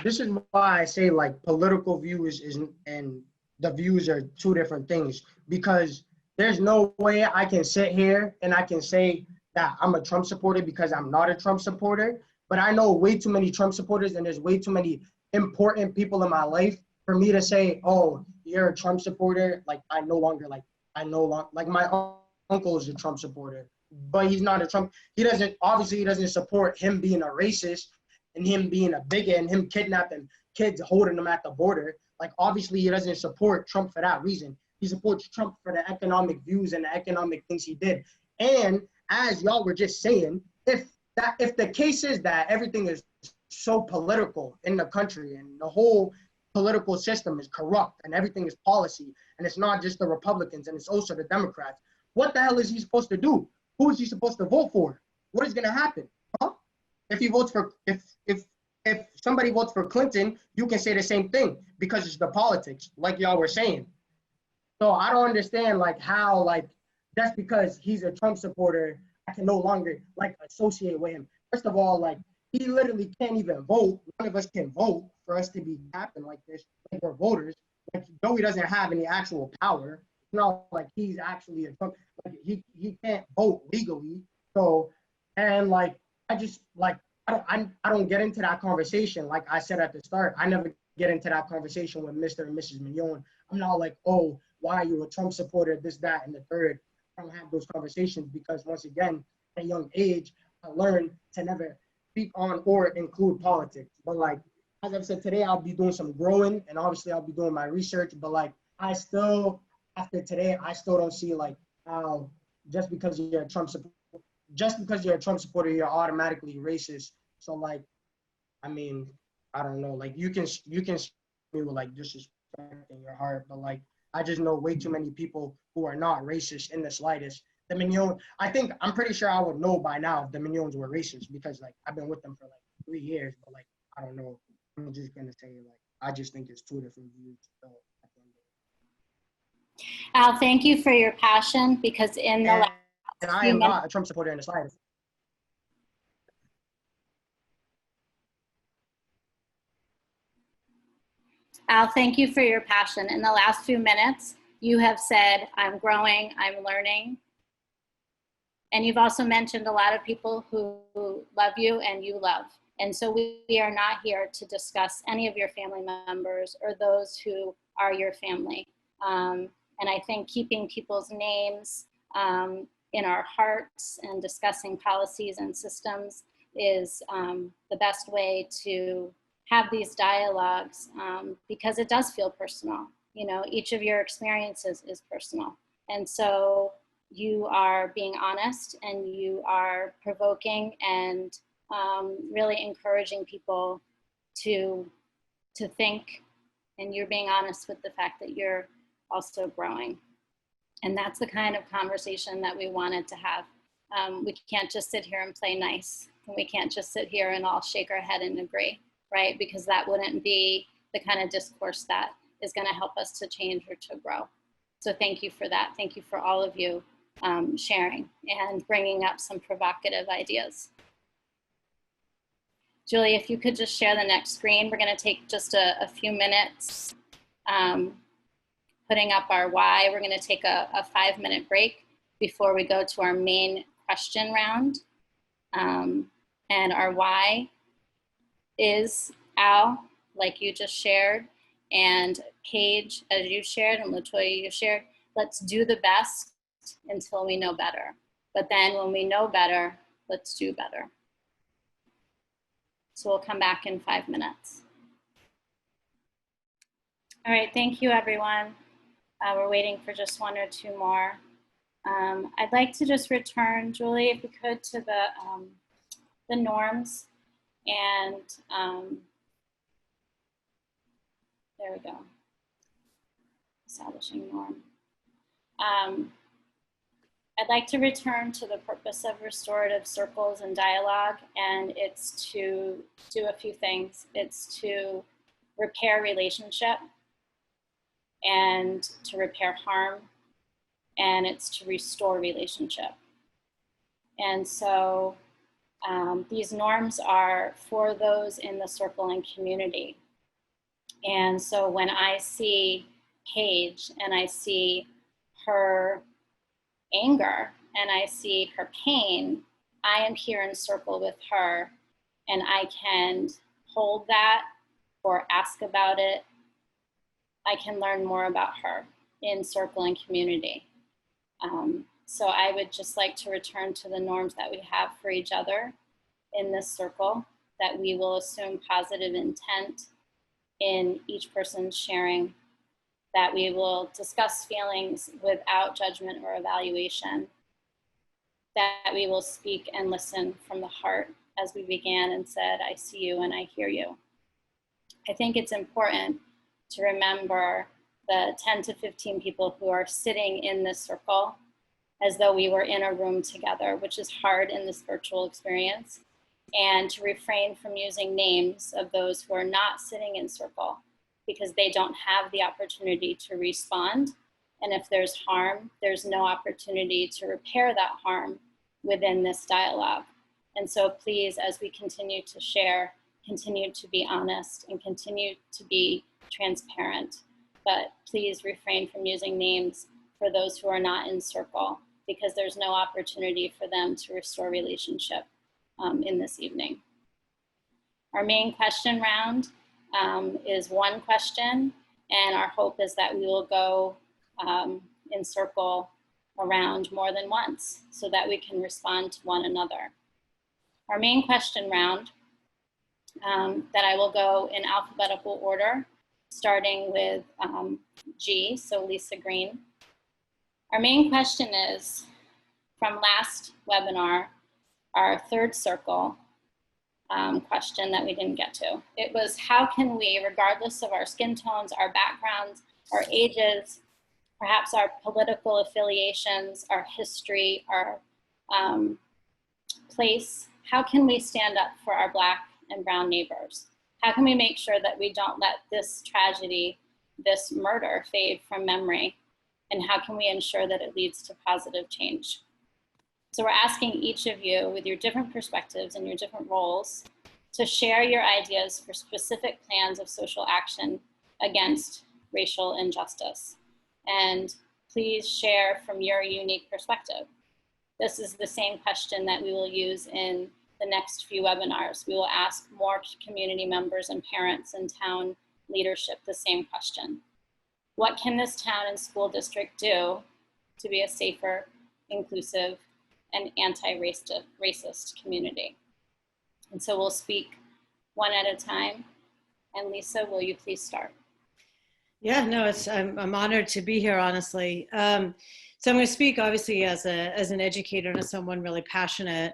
K: This is why I say political views and the views are two different things, because there's no way I can sit here and I can say that I'm a Trump supporter because I'm not a Trump supporter. But I know way too many Trump supporters, and there's way too many important people in my life for me to say, oh, you're a Trump supporter. Like, I no longer, like my uncle is a Trump supporter, but he's not a Trump. He doesn't support him being a racist and him being a bigot and him kidnapping kids, holding them at the border. Like, obviously he doesn't support Trump for that reason. He supports Trump for the economic views and the economic things he did. And as y'all were just saying, if the case is that everything is so political in the country and the whole political system is corrupt and everything is policy and it's not just the Republicans and it's also the Democrats, what the hell is he supposed to do? Who is he supposed to vote for? What is going to happen? Huh? If he votes for, if somebody votes for Clinton, you can say the same thing because it's the politics, like y'all were saying. So I don't understand like how like that's because he's a Trump supporter, I can no longer like associate with him. First of all, like he literally can't even vote. None of us can vote for us to be captain like this. Like we're voters. Like Joey doesn't have any actual power. It's not like he's actually a Trump. Like he can't vote legally. So and like I just like I don't get into that conversation. Like I said at the start, I never get into that conversation with Mr. and Mrs. Mignon. I'm not like, oh, why are you a Trump supporter? This, that, and the third. I don't have those conversations because once again, at a young age, I learned to never speak on or include politics. But like, as I've said today, I'll be doing some growing and obviously I'll be doing my research, but like, I still, after today, I still don't see like how just because you're a Trump supporter, you're automatically racist. So like, I mean, I don't know, like you can me with like disrespect in your heart, but like, I just know way too many people who are not racist in the slightest. The Mignon, I'm pretty sure I would know by now if the Mignons were racist because like I've been with them for like 3 years, but like I don't know. I'm just gonna say like I just think it's two different views. So,
H: Al, thank you for your passion because in the last
K: and I am not a Trump supporter in the slightest.
H: Al, thank you for your passion. In the last few minutes, you have said, I'm growing, I'm learning. And you've also mentioned a lot of people who love you and you love. And so we are not here to discuss any of your family members or those who are your family. And I think keeping people's names in our hearts and discussing policies and systems is the best way to have these dialogues because it does feel personal. You know, each of your experiences is personal. And so you are being honest and you are provoking and really encouraging people to think, and you're being honest with the fact that you're also growing. And that's the kind of conversation that we wanted to have. We can't just sit here and play nice. And we can't just sit here and all shake our head and agree, right? Because that wouldn't be the kind of discourse that is gonna help us to change or to grow. So thank you for that. Thank you for all of you sharing and bringing up some provocative ideas. Julie, if you could just share the next screen. We're gonna take just a few minutes putting up our why. We're gonna take a 5-minute break before we go to our main question round. And our why is, Al, like you just shared, and Paige, as you shared, and LaToya, you shared, let's do the best until we know better. But then when we know better, let's do better. So we'll come back in 5 minutes. All right, thank you, everyone. We're waiting for just 1 or 2 more. I'd like to just return, Julie, if we could, to the norms. And there we go. Establishing norm. I'd like to return to the purpose of restorative circles and dialogue, and it's to do a few things. It's to repair relationship and to repair harm, and it's to restore relationship. And so these norms are for those in the circle and community. And so when I see Paige and I see her anger and I see her pain, I am here in circle with her, and I can hold that or ask about it. I can learn more about her in circle and community. So I would just like to return to the norms that we have for each other in this circle, that we will assume positive intent in each person's sharing, that we will discuss feelings without judgment or evaluation, that we will speak and listen from the heart, as we began and said, I see you and I hear you. I think it's important to remember the 10 to 15 people who are sitting in this circle as though we were in a room together, which is hard in this virtual experience, and to refrain from using names of those who are not sitting in circle, because they don't have the opportunity to respond. And if there's harm, there's no opportunity to repair that harm within this dialogue. And so please, as we continue to share, continue to be honest and continue to be transparent. But please refrain from using names for those who are not in circle, because there's no opportunity for them to restore relationship in this evening. Our main question round is one question, and our hope is that we will go in circle around more than once so that we can respond to one another. Our main question round, that I will go in alphabetical order, starting with G, so Lisa Green. Our main question is, from last webinar, our third circle question that we didn't get to. It was, how can we, regardless of our skin tones, our backgrounds, our ages, perhaps our political affiliations, our history, our place, how can we stand up for our Black and brown neighbors? How can we make sure that we don't let this tragedy, this murder, fade from memory? And how can we ensure that it leads to positive change? So we're asking each of you, with your different perspectives and your different roles, to share your ideas for specific plans of social action against racial injustice. And please share from your unique perspective. This is the same question that we will use in the next few webinars. We will ask more community members and parents and town leadership the same question. What can this town and school district do to be a safer, inclusive, and anti-racist community? And so we'll speak one at a time. And Lisa, will you please start?
F: Yeah, no, I'm honored to be here, honestly. So I'm going to speak, obviously, as an educator and as someone really passionate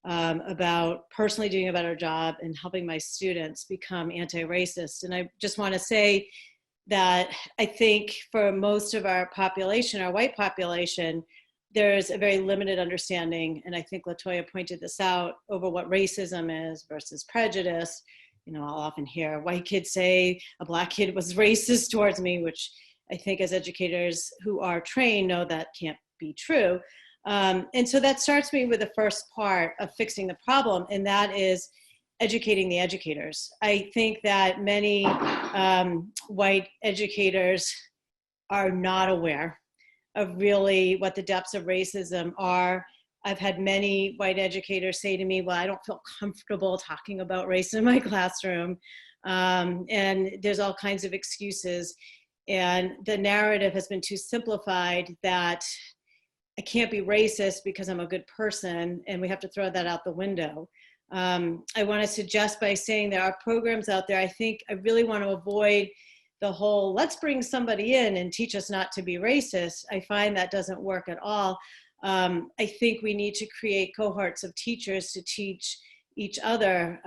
F: about personally doing a better job and helping my students become anti-racist. And I just want to say that I think for most of our population, our white population, there's a very limited understanding, and I think LaToya pointed this out, over what racism is versus prejudice. You know, I'll often hear white kids say a Black kid was racist towards me, which I think as educators who are trained know that can't be true. And so that starts me with the first part of fixing the problem, and that is educating the educators. I think that many white educators are not aware of really what the depths of racism are. I've had many white educators say to me, well, I don't feel comfortable talking about race in my classroom. And there's all kinds of excuses. And the narrative has been too simplified that I can't be racist because I'm a good person, and we have to throw that out the window. I want to suggest by saying there are programs out there. I really want to avoid the whole, let's bring somebody in and teach us not to be racist. I find that doesn't work at all. I think we need to create cohorts of teachers to teach each other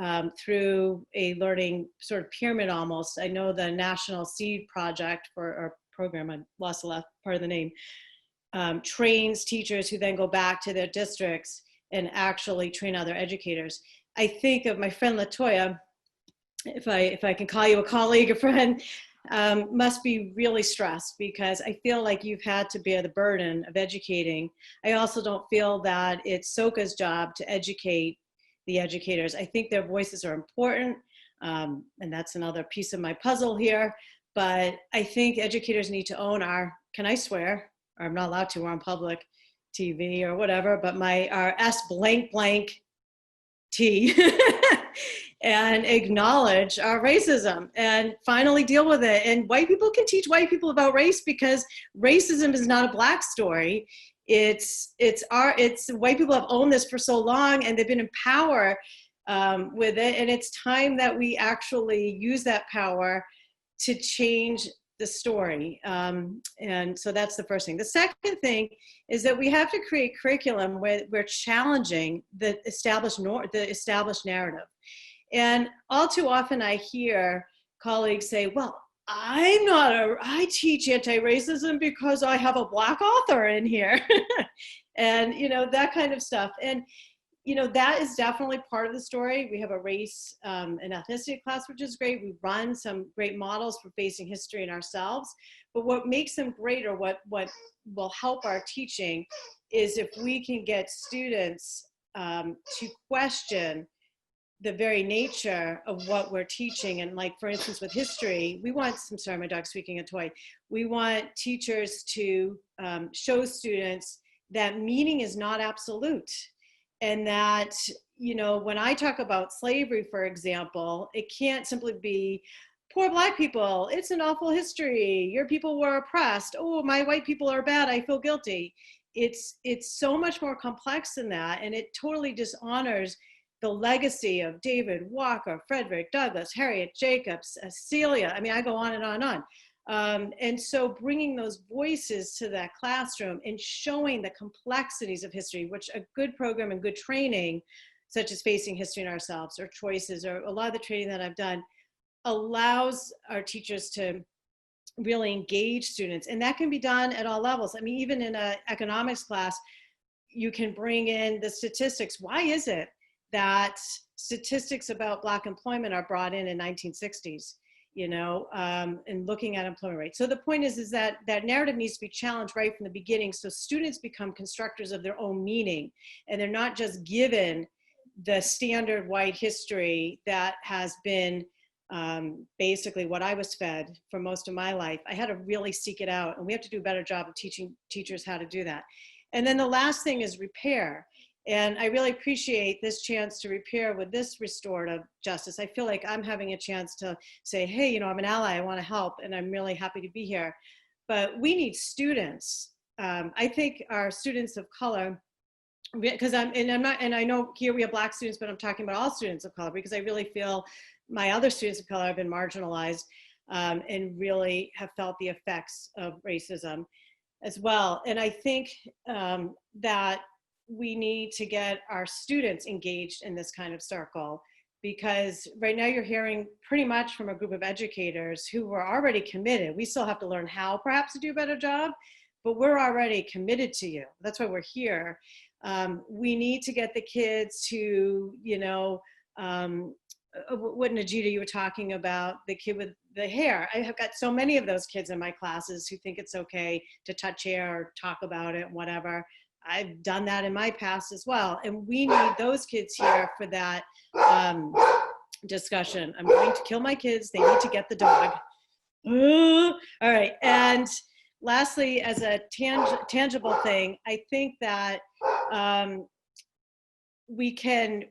F: through a learning sort of pyramid almost. I know the National Seed Project for our program, I lost the last part of the name, trains teachers who then go back to their districts and actually train other educators. I think of my friend LaToya, if I can call you a colleague, a friend, must be really stressed because I feel like you've had to bear the burden of educating. I also don't feel that it's SOCA's job to educate the educators. I think their voices are important, and that's another piece of my puzzle here, but I think educators need to own our, can I swear, or I'm not allowed to, we're on public TV or whatever, but our S blank blank T and acknowledge our racism and finally deal with it. And white people can teach white people about race, because racism is not a Black story. It's white people have owned this for so long, and they've been in power with it. And it's time that we actually use that power to change the story. And so that's the first thing. The second thing is that we have to create curriculum where we're challenging the established narrative. And all too often I hear colleagues say, well, I teach anti-racism because I have a Black author in here. And, that kind of stuff. And, that is definitely part of the story. We have a race and ethnicity class, which is great. We run some great models for facing history in ourselves. But what makes them great, or what will help our teaching, is if we can get students to question the very nature of what we're teaching. And like, for instance, with history, sorry, my dog's squeaking a toy. We want teachers to show students that meaning is not absolute. And that, when I talk about slavery, for example, it can't simply be poor Black people. It's an awful history. Your people were oppressed. Oh, my white people are bad. I feel guilty. It's so much more complex than that. And it totally dishonors the legacy of David Walker, Frederick Douglass, Harriet Jacobs, Celia. I mean, I go on and on and on. And so bringing those voices to that classroom and showing the complexities of history, which a good program and good training, such as Facing History in Ourselves or Choices, or a lot of the training that I've done, allows our teachers to really engage students. And that can be done at all levels. I mean, even in an economics class, you can bring in the statistics. Why is it that statistics about Black employment are brought in 1960s? And looking at employment rates. So the point is that that narrative needs to be challenged right from the beginning, so students become constructors of their own meaning, and they're not just given the standard white history that has been basically what I was fed for most of my life. I had to really seek it out, and we have to do a better job of teaching teachers how to do that. And then the last thing is repair. And I really appreciate this chance to repair with this restorative justice. I feel like I'm having a chance to say, hey, I'm an ally, I want to help, and I'm really happy to be here. But we need students. I think our students of color, because I know here we have Black students, but I'm talking about all students of color, because I really feel my other students of color have been marginalized and really have felt the effects of racism as well. And I think that we need to get our students engaged in this kind of circle, because right now you're hearing pretty much from a group of educators who were already committed. We still have to learn how perhaps to do a better job, but we're already committed to you. That's why we're here. We need to get the kids to, what Najita, you were talking about, the kid with the hair. I have got so many of those kids in my classes who think it's okay to touch hair or talk about it, whatever. I've done that in my past as well. And we need those kids here for that discussion. I'm going to kill my kids. They need to get the dog. All right. And lastly, as a tangible thing, I think that we can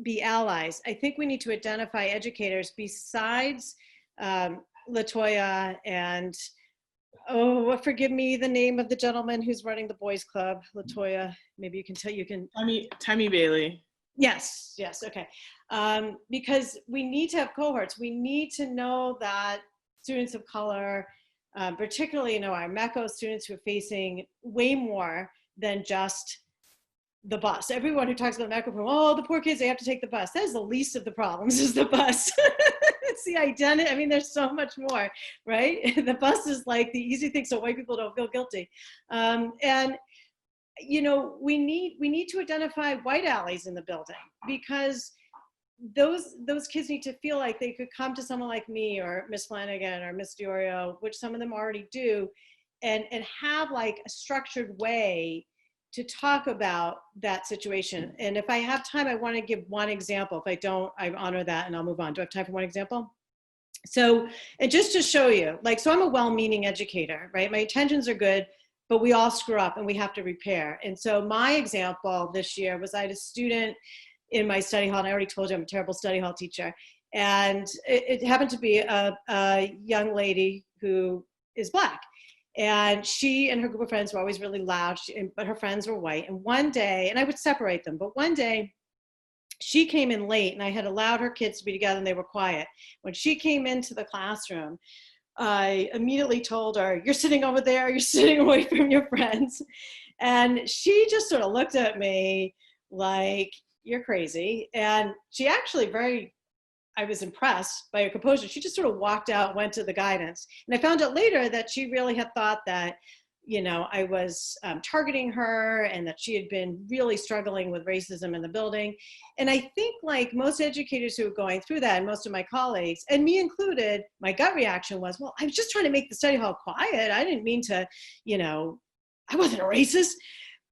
F: be allies. I think we need to identify educators besides LaToya and forgive me, the name of the gentleman who's running the boys club, LaToya. Maybe you can tell.
G: Tammy Bailey.
F: Yes, okay. Because we need to have cohorts. We need to know that students of color, particularly our MECO students, who are facing way more than just the bus. Everyone who talks about MECO, the poor kids, they have to take the bus. That is the least of the problems, is the bus. It's the identity. I mean, there's so much more, right? The bus is like the easy thing, so white people don't feel guilty. And we need to identify white allies in the building, because those kids need to feel like they could come to someone like me or Miss Flanagan or Miss Diorio, which some of them already do, and have like a structured way to talk about that situation. And if I have time, I want to give one example. If I don't, I honor that and I'll move on. Do I have time for one example? So, and just to show you, so I'm a well-meaning educator, right? My intentions are good, but we all screw up and we have to repair. And so my example this year was I had a student in my study hall, and I already told you I'm a terrible study hall teacher. And it happened to be a young lady who is Black. And she and her group of friends were always really loud, but her friends were white. And one day, and I would separate them, but one day she came in late and I had allowed her kids to be together and they were quiet. When she came into the classroom, I immediately told her, "You're sitting over there, you're sitting away from your friends." And she just sort of looked at me like, "You're crazy." And she actually I was impressed by her composure. She just sort of walked out, went to the guidance. And I found out later that she really had thought that, you know, I was targeting her and that she had been really struggling with racism in the building. And I think like most educators who are going through that, and most of my colleagues, and me included, my gut reaction was, well, I was just trying to make the study hall quiet. I didn't mean to, you know, I wasn't a racist.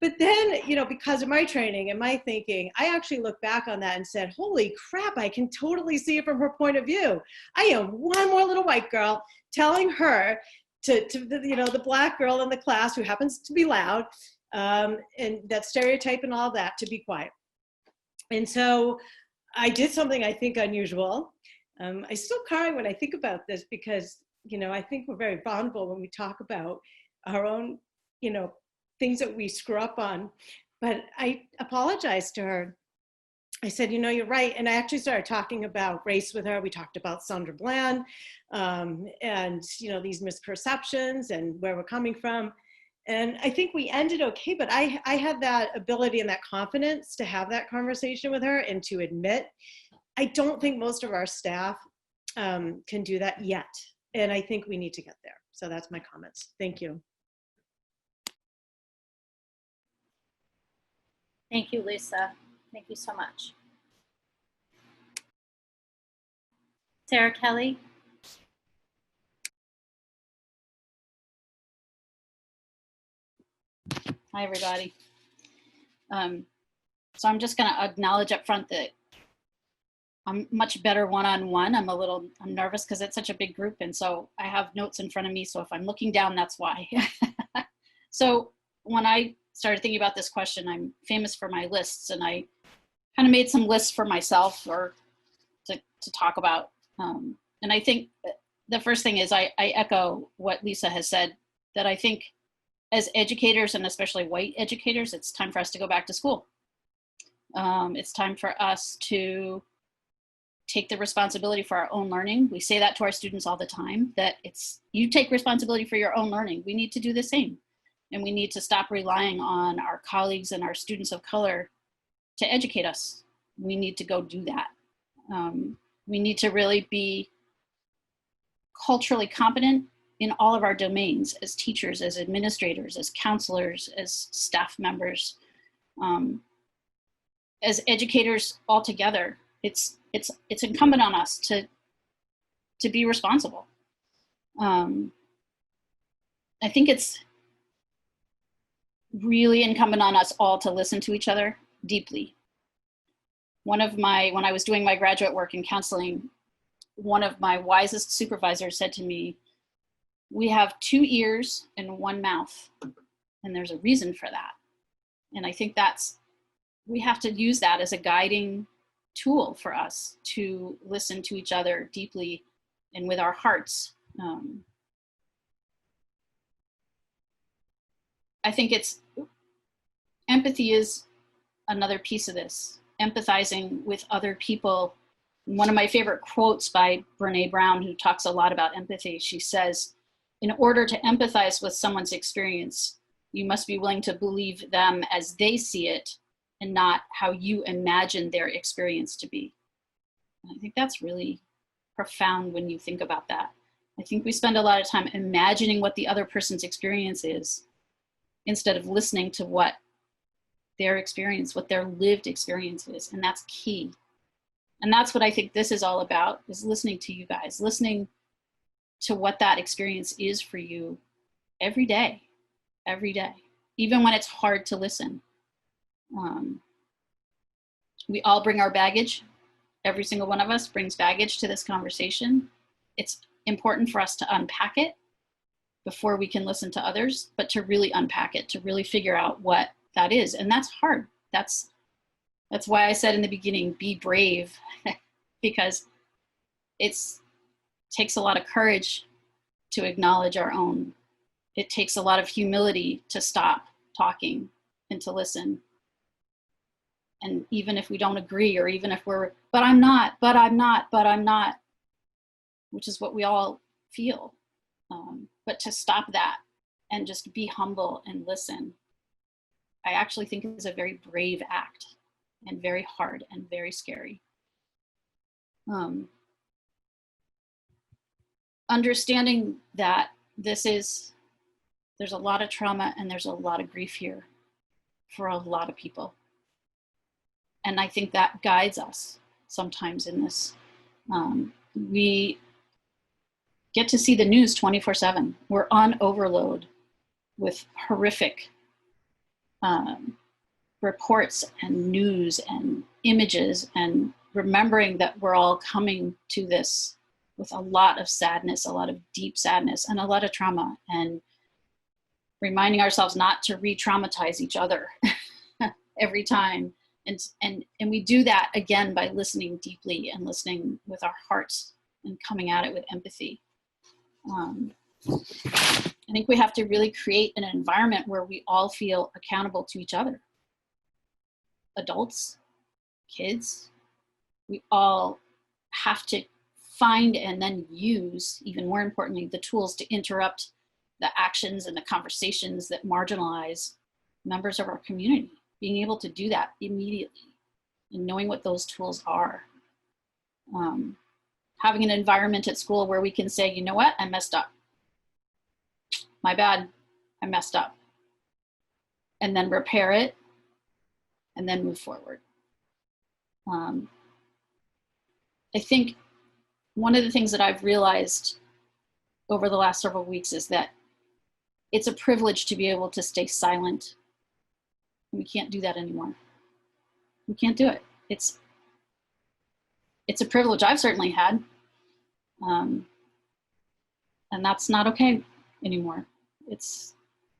F: But then, you know, because of my training and my thinking, I actually looked back on that and said, holy crap, I can totally see it from her point of view. I am one more little white girl telling her to you know, the Black girl in the class who happens to be loud, and that stereotype and all that, to be quiet. And so I did something I think unusual. I still cry when I think about this because, you know, I think we're very vulnerable when we talk about our own, you know, things that we screw up on. But I apologized to her. I said, you know, you're right. And I actually started talking about race with her. We talked about Sandra Bland and, you know, these misperceptions and where we're coming from. And I think we ended okay, but I had that ability and that confidence to have that conversation with her and to admit, I don't think most of our staff can do that yet. And I think we need to get there. So that's my comments. Thank you.
H: Thank you, Lisa. Thank you so much. Sarah Kelly. Hi, everybody. So I'm just gonna acknowledge up front that I'm much better one-on-one. I'm nervous because it's such a big group. And so I have notes in front of me. So if I'm looking down, that's why. So when I started thinking about this question, I'm famous for my lists, and I kind of made some lists for myself or to talk about. And I think the first thing is I echo what Lisa has said, that I think as educators, and especially white educators, it's time for us to go back to school. It's time for us to take the responsibility for our own learning. We say that to our students all the time, that you take responsibility for your own learning. We need to do the same. And we need to stop relying on our colleagues and our students of color to educate us. We need to go do that. We need to really be culturally competent in all of our domains, as teachers, as administrators, as counselors, as staff members, as educators all together. It's incumbent on us to be responsible. I think it's really incumbent on us all to listen to each other deeply. When I was doing my graduate work in counseling, one of my wisest supervisors said to me, "We have 2 ears and 1 mouth, and there's a reason for that." And I think we have to use that as a guiding tool for us to listen to each other deeply and with our hearts. I think empathy is another piece of this, empathizing with other people. One of my favorite quotes by Brene Brown, who talks a lot about empathy, she says, in order to empathize with someone's experience, you must be willing to believe them as they see it and not how you imagine their experience to be. And I think that's really profound when you think about that. I think we spend a lot of time imagining what the other person's experience is instead of listening to what their experience, what their lived experience is. And that's key. And that's what I think this is all about, is listening to you guys, listening to what that experience is for you every day, even when it's hard to listen. We all bring our baggage. Every single one of us brings baggage to this conversation. It's important for us to unpack it
M: before we can listen to others, but to really unpack it, to really figure out what that is. And that's hard. That's why I said in the beginning, be brave, because it takes a lot of courage to acknowledge our own. It takes a lot of humility to stop talking and to listen. And even if we don't agree, or even if we're, but I'm not, which is what we all feel. But to stop that and just be humble and listen, I actually think is a very brave act, and very hard and very scary. Understanding that there's a lot of trauma and there's a lot of grief here for a lot of people. And I think that guides us sometimes in this. We get to see the news 24/7. We're on overload with horrific reports and news and images, and remembering that we're all coming to this with a lot of sadness, a lot of deep sadness, and a lot of trauma, and reminding ourselves not to re-traumatize each other every time. And we do that again by listening deeply and listening with our hearts and coming at it with empathy. I think we have to really create an environment where we all feel accountable to each other. Adults, kids, we all have to find and then use, even more importantly, the tools to interrupt the actions and the conversations that marginalize members of our community. Being able to do that immediately and knowing what those tools are. Having an environment at school where we can say, you know what, I messed up. My bad, I messed up. And then repair it and then move forward. I think one of the things that I've realized over the last several weeks is that it's a privilege to be able to stay silent. We can't do that anymore. We can't do it. It's a privilege I've certainly had. And that's not okay anymore.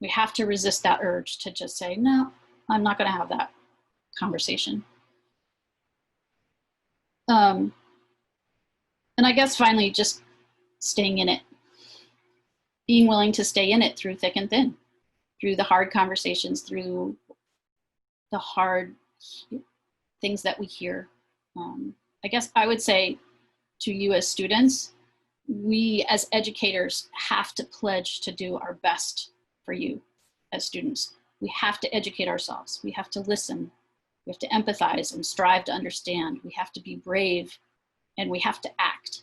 M: We have to resist that urge to just say, no, I'm not gonna have that conversation. And I guess finally, just staying in it. Being willing to stay in it through thick and thin, through the hard conversations, through the hard things that we hear. I guess I would say to you as students, we as educators have to pledge to do our best for you as students. We have to educate ourselves. We have to listen. We have to empathize and strive to understand. We have to be brave, and we have to act.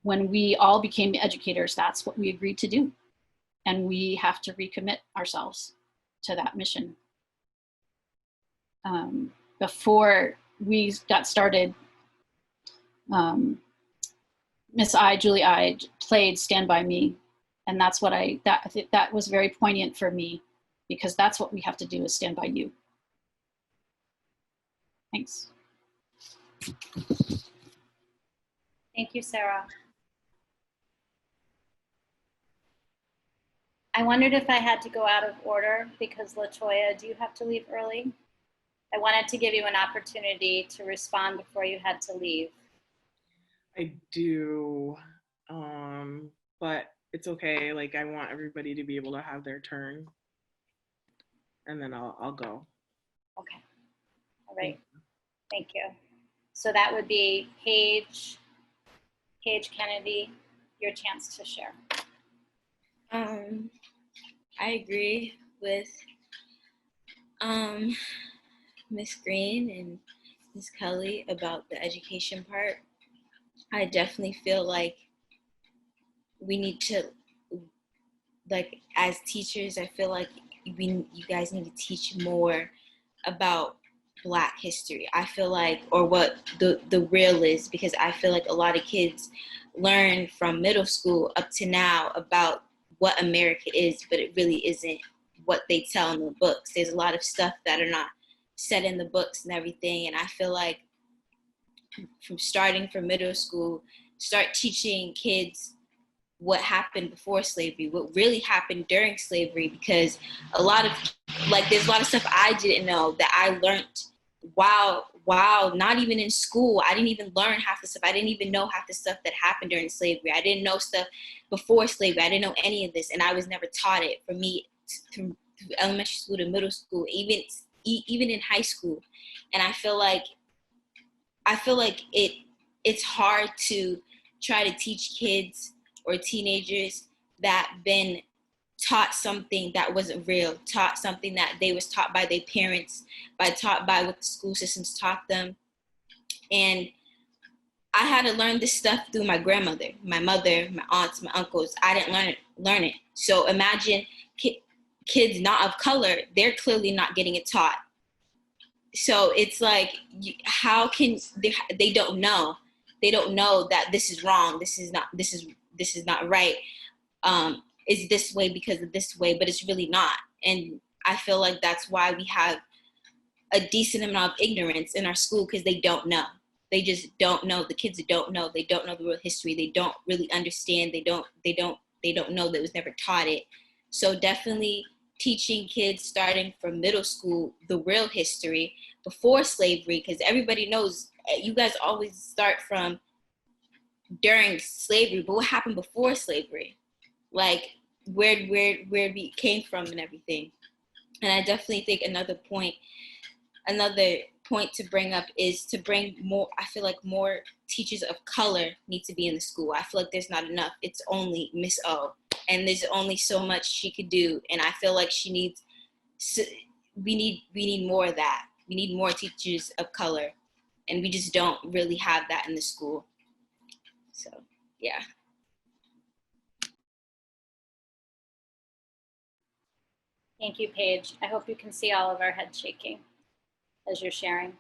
M: When we all became educators, that's what we agreed to do. And we have to recommit ourselves to that mission. Before we got started, Miss Julie I played Stand By Me. And that's what I think that was very poignant for me, because that's what we have to do, is stand by you. Thanks.
H: Thank you, Sarah. I wondered if I had to go out of order because LaToya, do you have to leave early? I wanted to give you an opportunity to respond before you had to leave.
G: I do, but it's okay. Like, I want everybody to be able to have their turn, and then I'll go.
H: Okay. All right. Thank you. So that would be Paige Kennedy, your chance to share.
L: I agree with Miss Green and Miss Kelly about the education part. I definitely feel like we need to, like, as teachers, I feel like you guys need to teach more about Black history. I feel like, or what the real is, because I feel like a lot of kids learn from middle school up to now about what America is, but it really isn't what they tell in the books. There's a lot of stuff that are not said in the books and everything. And I feel like from starting from middle school, start teaching kids what happened before slavery, what really happened during slavery, because a lot of, like, there's a lot of stuff I didn't know that I learned while not even in school. I didn't even learn half the stuff. I didn't even know half the stuff that happened during slavery. I didn't know stuff before slavery. I didn't know any of this, and I was never taught it. For me, through elementary school to middle school, even in high school. And I feel like it's hard to try to teach kids or teenagers that been taught something that wasn't real, taught something that they was taught by their parents, taught by what the school systems taught them. And I had to learn this stuff through my grandmother, my mother, my aunts, my uncles. I didn't learn it. So imagine kids not of color, they're clearly not getting it taught. So it's like, how can they don't know? They don't know that this is wrong. This is not right. It's this way because of this way, but it's really not. And I feel like that's why we have a decent amount of ignorance in our school, because they don't know. They just don't know. The kids don't know. They don't know the real history. They don't really understand. They don't know that it was never taught it. So definitely teaching kids starting from middle school the real history before slavery, because everybody knows you guys always start from during slavery, but what happened before slavery? Like where we came from and everything. And I definitely think another point to bring up is to bring more. I feel like more teachers of color need to be in the school. I feel like there's not enough. It's only Miss O, and there's only so much she could do. And I feel like we need more of that. We need more teachers of color, and we just don't really have that in the school. So, yeah.
H: Thank you, Paige. I hope you can see all of our heads shaking as you're sharing.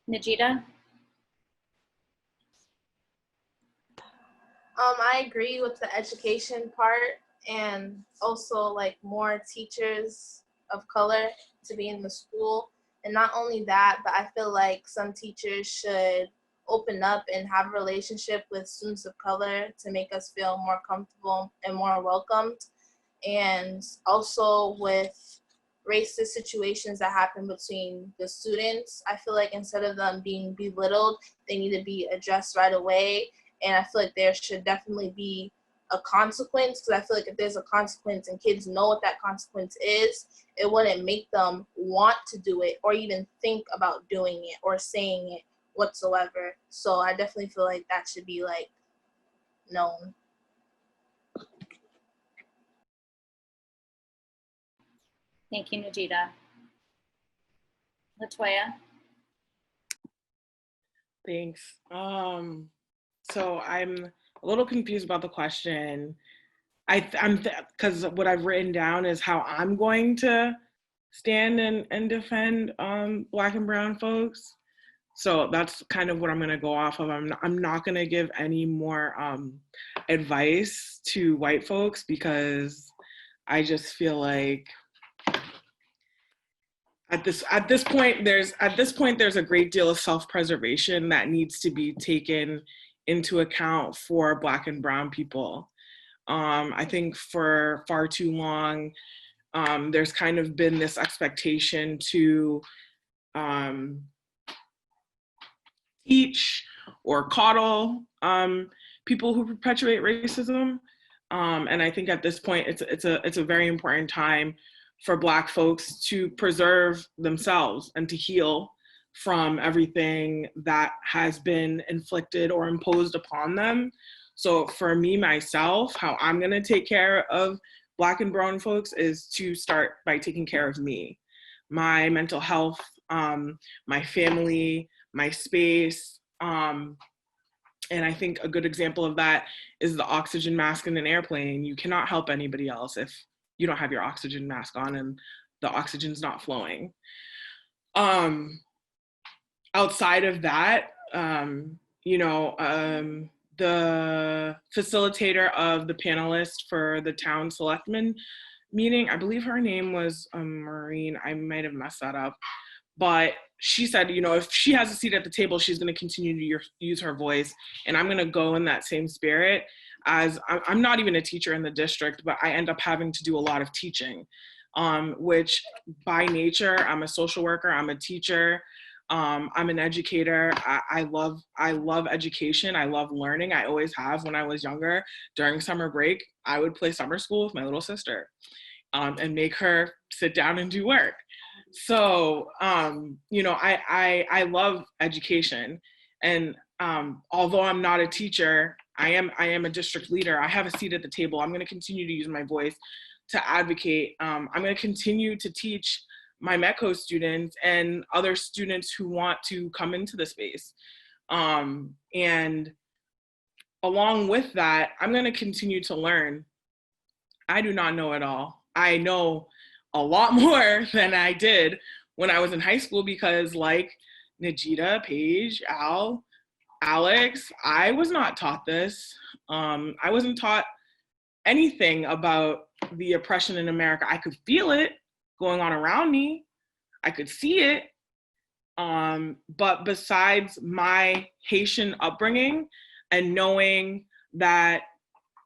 H: Najita?
C: I agree with the education part, and also like more teachers of color to be in the school. And not only that, but I feel like some teachers should open up and have a relationship with students of color to make us feel more comfortable and more welcomed. And also with racist situations that happen between the students, I feel like instead of them being belittled, they need to be addressed right away. And I feel like there should definitely be a consequence, because I feel like if there's a consequence and kids know what that consequence is, it wouldn't make them want to do it or even think about doing it or saying it whatsoever. So I definitely feel like that should be like known.
H: Thank you, Najita. Latoya?
G: Thanks. So I'm a little confused about the question. Because what I've written down is how I'm going to stand and defend Black and brown folks. So that's kind of what I'm going to go off of. I'm not going to give any more advice to white folks, because I just feel like at this point there's a great deal of self-preservation that needs to be taken into account for Black and brown people. I think for far too long, there's kind of been this expectation to teach or coddle people who perpetuate racism. And I think at this point, it's a very important time for Black folks to preserve themselves and to heal from everything that has been inflicted or imposed upon them. So for me, myself, how I'm gonna take care of Black and brown folks is to start by taking care of me, my mental health, my family, my space. And I think a good example of that is the oxygen mask in an airplane. You cannot help anybody else if you don't have your oxygen mask on and the oxygen's not flowing. Outside of that, the facilitator of the panelist for the town selectmen meeting, I believe her name was Maureen, I might have messed that up, but she said, you know, if she has a seat at the table, she's going to continue to use her voice. And I'm going to go in that same spirit. As I'm not even a teacher in the district, but I end up having to do a lot of teaching, which by nature, I'm a social worker, I'm a teacher, I'm an educator. I love education. I love learning. I always have. When I was younger, during summer break, I would play summer school with my little sister, and make her sit down and do work. So, you know, I love education. And although I'm not a teacher, I am a district leader. I have a seat at the table. I'm going to continue to use my voice to advocate. I'm going to continue to teach my METCO students and other students who want to come into the space. And along with that, I'm going to continue to learn. I do not know it all. I know a lot more than I did when I was in high school, because like Najita, Paige, Al, Alex, I was not taught this. I wasn't taught anything about the oppression in America. I could feel it going on around me. I could see it. But besides my Haitian upbringing and knowing that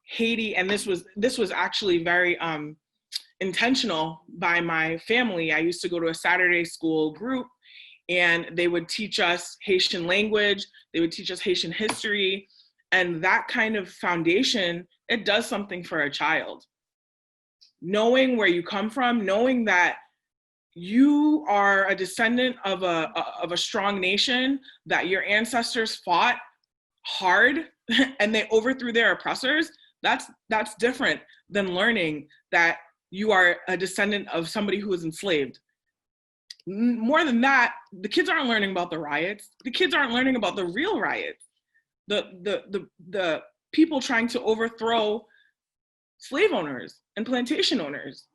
G: Haiti, and this was actually very intentional by my family. I used to go to a Saturday school group, and they would teach us Haitian language, they would teach us Haitian history, and that kind of foundation, it does something for a child. Knowing where you come from, knowing that you are a descendant of a strong nation, that your ancestors fought hard and they overthrew their oppressors, that's different than learning that you are a descendant of somebody who was enslaved. More than that, the kids aren't learning about the riots. The kids aren't learning about the real riots. The people trying to overthrow slave owners and plantation owners.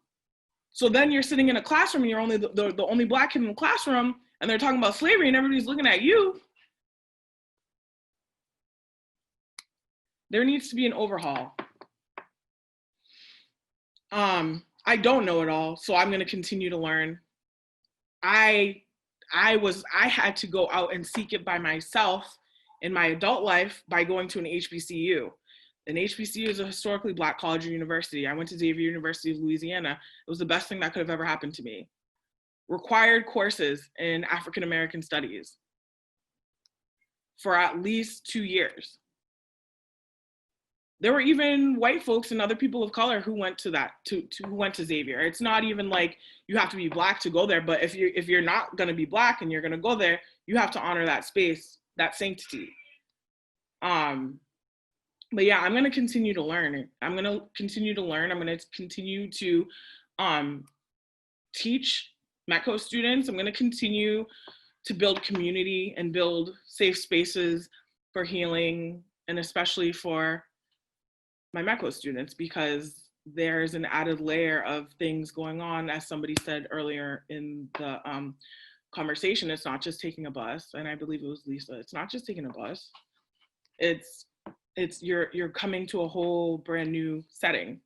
G: So then you're sitting in a classroom and you're only the only Black kid in the classroom, and they're talking about slavery and everybody's looking at you. There needs to be an overhaul. I don't know it all, so I'm going to continue to learn. I had to go out and seek it by myself in my adult life by going to an HBCU. An HBCU is a historically Black college or university. I went to Xavier University of Louisiana. It was the best thing that could have ever happened to me. Required courses in African American studies for at least 2 years. There were even white folks and other people of color who went to who went to Xavier. It's not even like you have to be Black to go there, but if you're not going to be Black and you're going to go there, you have to honor that space, that sanctity. But yeah, I'm going to continue to learn. I'm going to continue to learn. I'm going to continue to teach METCO students. I'm going to continue to build community and build safe spaces for healing, and especially for my METCO students, because there's an added layer of things going on. As somebody said earlier in the conversation, it's not just taking a bus, and I believe it was Lisa, it's not just taking a bus. It's you're coming to a whole brand new setting.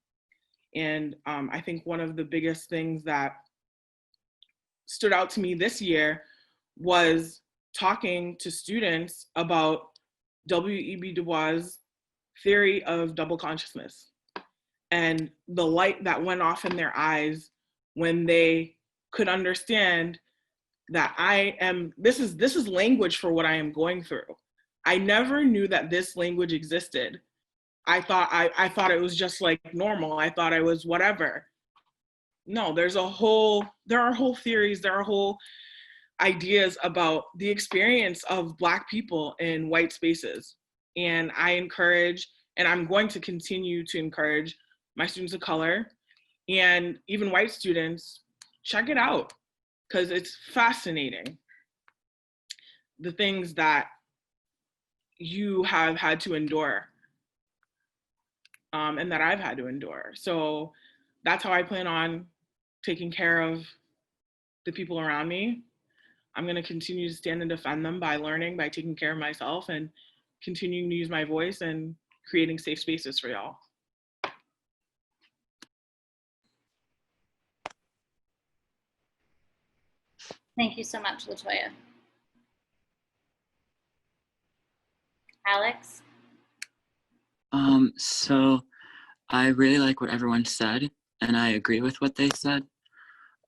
G: And I think one of the biggest things that stood out to me this year was talking to students about W.E.B. Du Bois' theory of double consciousness and the light that went off in their eyes when they could understand that this is language for what I am going through. I never knew that this language existed. I thought it was just like normal. I thought I was whatever. No, there are whole theories, there are whole ideas about the experience of Black people in white spaces. And I encourage, and I'm going to continue to encourage my students of color and even white students, check it out, because it's fascinating. The things that you have had to endure, and that I've had to endure. So that's how I plan on taking care of the people around me. I'm going to continue to stand and defend them by learning, by taking care of myself, and continuing to use my voice and creating safe spaces for y'all.
H: Thank you so much, LaToya. Alex?
D: So I really like what everyone said, and I agree with what they said.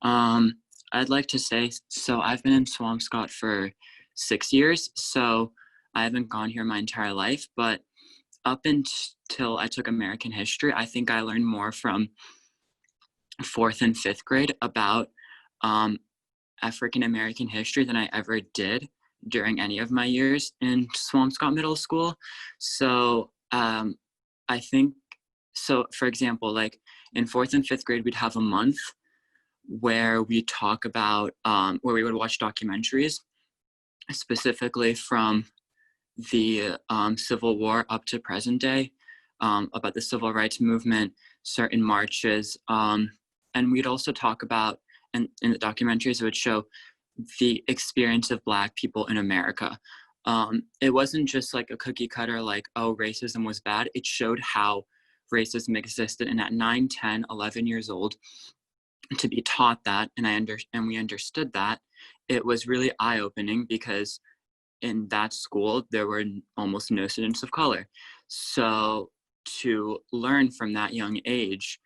D: I'd like to say, so I've been in Swampscott for 6 years, so I haven't gone here my entire life, but up until I took American history, I think I learned more from 4th and 5th grade about African American history than I ever did during any of my years in Swampscott Middle School. So I think, so for example, like in 4th and 5th grade, we'd have a month where we talk about, where we would watch documentaries, specifically from the Civil War up to present day, about the Civil Rights Movement, certain marches, and we'd also talk about, and in the documentaries, it would show the experience of Black people in America. It wasn't just like a cookie cutter, like, oh, racism was bad. It showed how racism existed. And at 9, 10, 11 years old, to be taught that, and we understood that, it was really eye-opening, because in that school, there were almost no students of color. So to learn from that young age,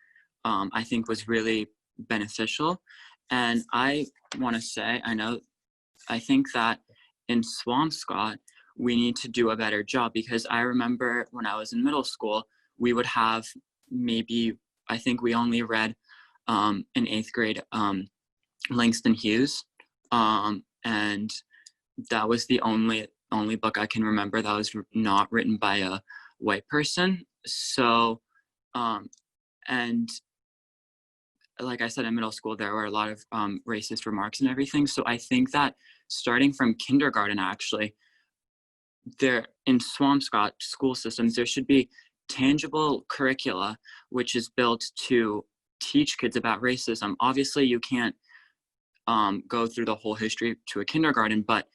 D: I think was really beneficial. And I want to say, I think that in Swampscott, we need to do a better job, because I remember when I was in middle school, we would have maybe, I think we only read in 8th grade, Langston Hughes. And that was the only book I can remember that was not written by a white person. So, and like I said, in middle school, there were a lot of racist remarks and everything. So I think that starting from kindergarten, actually, there in Swampscott school systems, there should be tangible curricula, which is built to teach kids about racism. Obviously, you can't go through the whole history to a kindergarten, but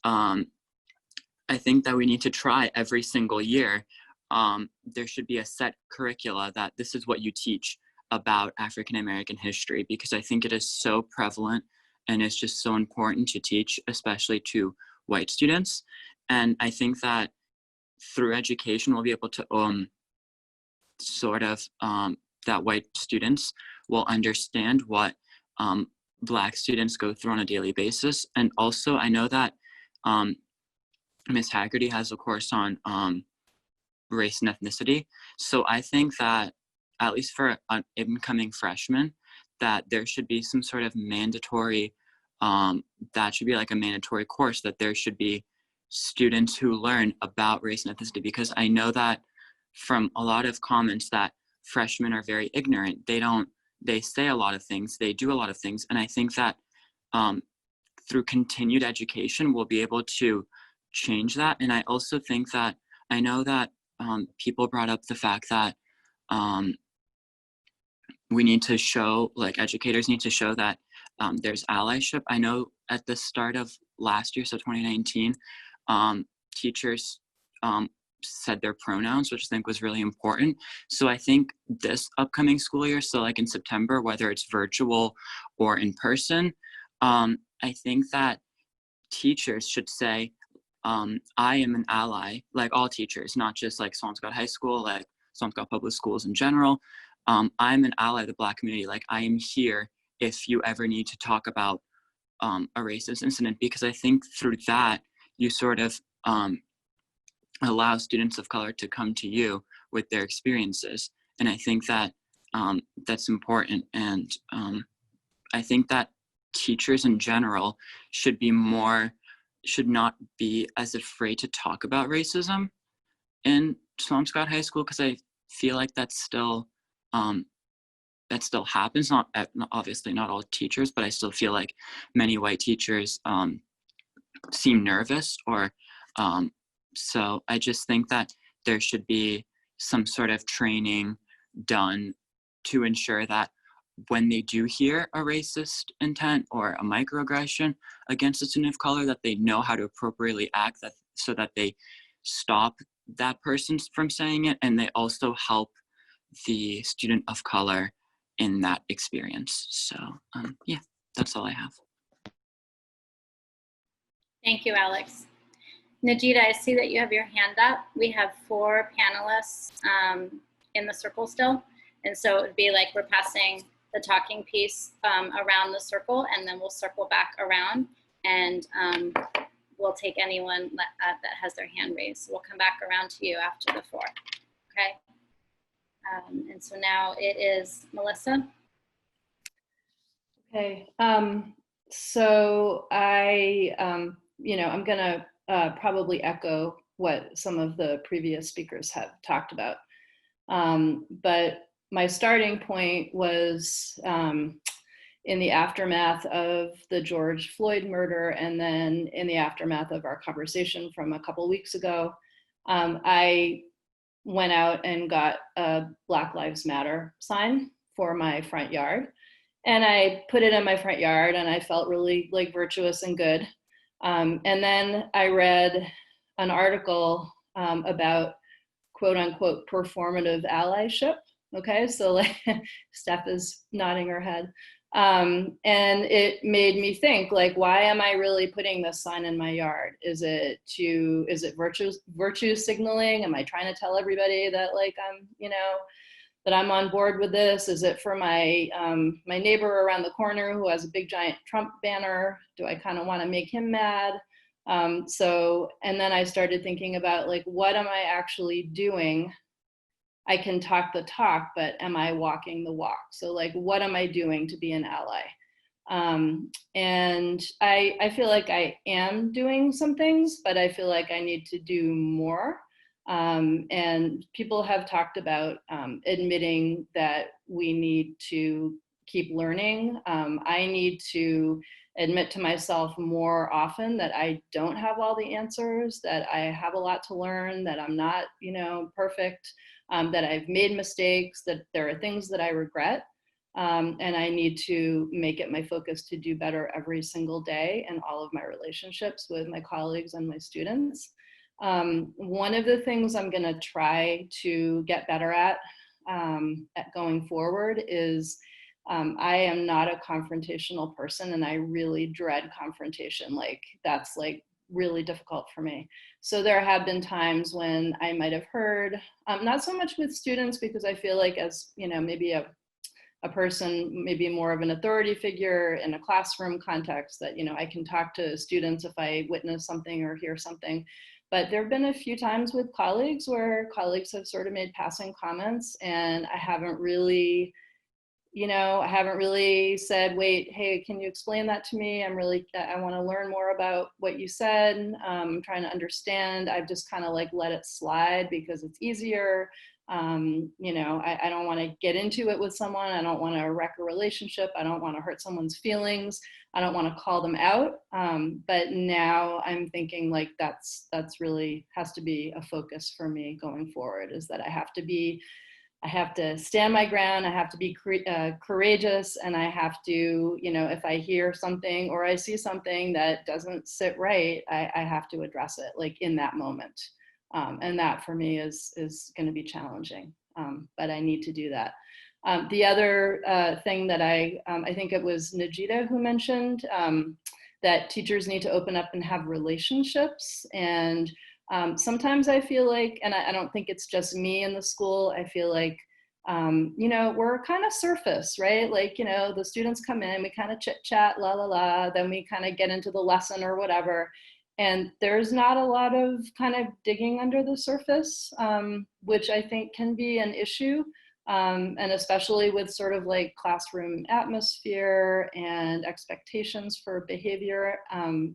D: I think that we need to try every single year. There should be a set curricula that this is what you teach about African American history, because I think it is so prevalent and it's just so important to teach, especially to white students. And I think that through education, we'll be able to that white students will understand what Black students go through on a daily basis. And also, I know that Ms. Haggerty has a course on race and ethnicity. So I think that, at least for an incoming freshman, that there should be some sort of mandatory, that should be like a mandatory course, that there should be students who learn about race and ethnicity, because I know that from a lot of comments that freshmen are very ignorant. They say a lot of things, they do a lot of things. And I think that through continued education, we'll be able to change that. And I also think that, I know that people brought up the fact that we need to show, like educators need to show that there's allyship. I know at the start of last year, so 2019, teachers said their pronouns, which I think was really important. So I think this upcoming school year, so like in September, whether it's virtual or in person, I think that teachers should say, I am an ally, like all teachers, not just like Swampscott High School, like Swampscott Public Schools in general. I'm an ally of the Black community. Like, I am here if you ever need to talk about a racist incident, because I think through that, you sort of allow students of color to come to you with their experiences. And I think that that's important. And I think that teachers in general should not be as afraid to talk about racism in Swampscott High School, because I feel like that still happens. Not obviously not all teachers, but I still feel like many white teachers seem nervous, or so I just think that there should be some sort of training done to ensure that when they do hear a racist intent or a microaggression against a student of color, that they know how to appropriately act, so that they stop that person from saying it, and they also help the student of color in that experience. So yeah, that's all I have.
H: Thank you, Alex. Najita, I see that you have your hand up. We have 4 panelists in the circle still. And so it would be like we're passing the talking piece around the circle, and then we'll circle back around, and we'll take anyone that has their hand raised. We'll come back around to you after the 4, okay? And so now it is Melissa.
E: Okay, so I, I'm gonna probably echo what some of the previous speakers have talked about. But my starting point was in the aftermath of the George Floyd murder, and then in the aftermath of our conversation from a couple weeks ago. I went out and got a Black Lives Matter sign for my front yard. And I put it in my front yard, and I felt really like virtuous and good. And then I read an article about quote unquote performative allyship. Okay, so like Steph is nodding her head. And it made me think, like, why am I really putting this sign in my yard? Is it virtue signaling? Am I trying to tell everybody that, like, that I'm on board with this? Is it for my my neighbor around the corner who has a big giant Trump banner? Do I kind of want to make him mad? And then I started thinking about, like, what am I actually doing? I can talk the talk, but am I walking the walk? So, like, what am I doing to be an ally? And I feel like I am doing some things, but I feel like I need to do more. And people have talked about admitting that we need to keep learning. I need to admit to myself more often that I don't have all the answers, that I have a lot to learn, that I'm not, perfect, that I've made mistakes, that there are things that I regret. And I need to make it my focus to do better every single day in all of my relationships with my colleagues and my students. One of the things I'm going to try to get better at going forward is I am not a confrontational person, and I really dread confrontation. Like, that's like really difficult for me. So there have been times when I might have heard, not so much with students, because I feel like as, maybe a person, maybe more of an authority figure in a classroom context, that, I can talk to students if I witness something or hear something. But there have been a few times with colleagues where colleagues have sort of made passing comments, and I haven't really said, wait, hey, can you explain that to me? I want to learn more about what you said. I'm trying to understand. I've just kind of like let it slide because it's easier. I don't want to get into it with someone. I don't want to wreck a relationship. I don't want to hurt someone's feelings. I don't want to call them out. But now I'm thinking, like, that's really has to be a focus for me going forward, is that I have to stand my ground. I have to be courageous, and I have to, if I hear something or I see something that doesn't sit right, I have to address it, like, in that moment. And that for me is going to be challenging, but I need to do that. The other thing that I think it was Najita who mentioned, that teachers need to open up and have relationships. And sometimes I feel like, and I don't think it's just me in the school, I feel like, we're kind of surface, right? Like, the students come in, we kind of chit chat, la la la, then we kind of get into the lesson or whatever. And there's not a lot of kind of digging under the surface, which I think can be an issue. And especially with sort of like classroom atmosphere and expectations for behavior,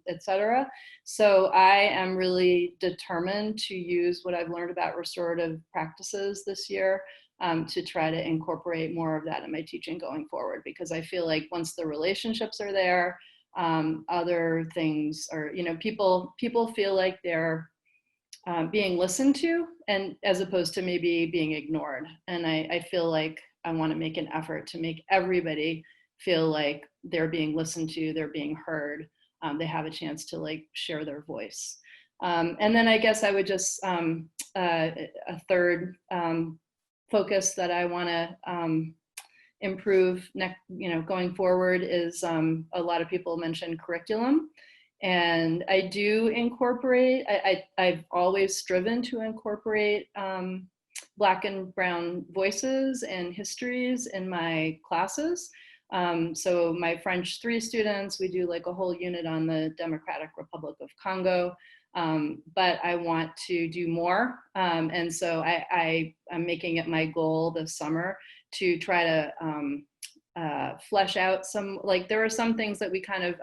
E: et cetera. So I am really determined to use what I've learned about restorative practices this year to try to incorporate more of that in my teaching going forward, because I feel like once the relationships are there, other things are, people feel like they're being listened to, and as opposed to maybe being ignored. And I feel like I want to make an effort to make everybody feel like they're being listened to, they're being heard, they have a chance to, like, share their voice. And then I guess I would just, a third focus that I want to improve going forward is, a lot of people mentioned curriculum. And I do incorporate, I've always striven to incorporate Black and Brown voices and histories in my classes. So my French 3 students, we do like a whole unit on the Democratic Republic of Congo, but I want to do more. And so I'm making it my goal this summer to try to flesh out some, like there are some things that we kind of,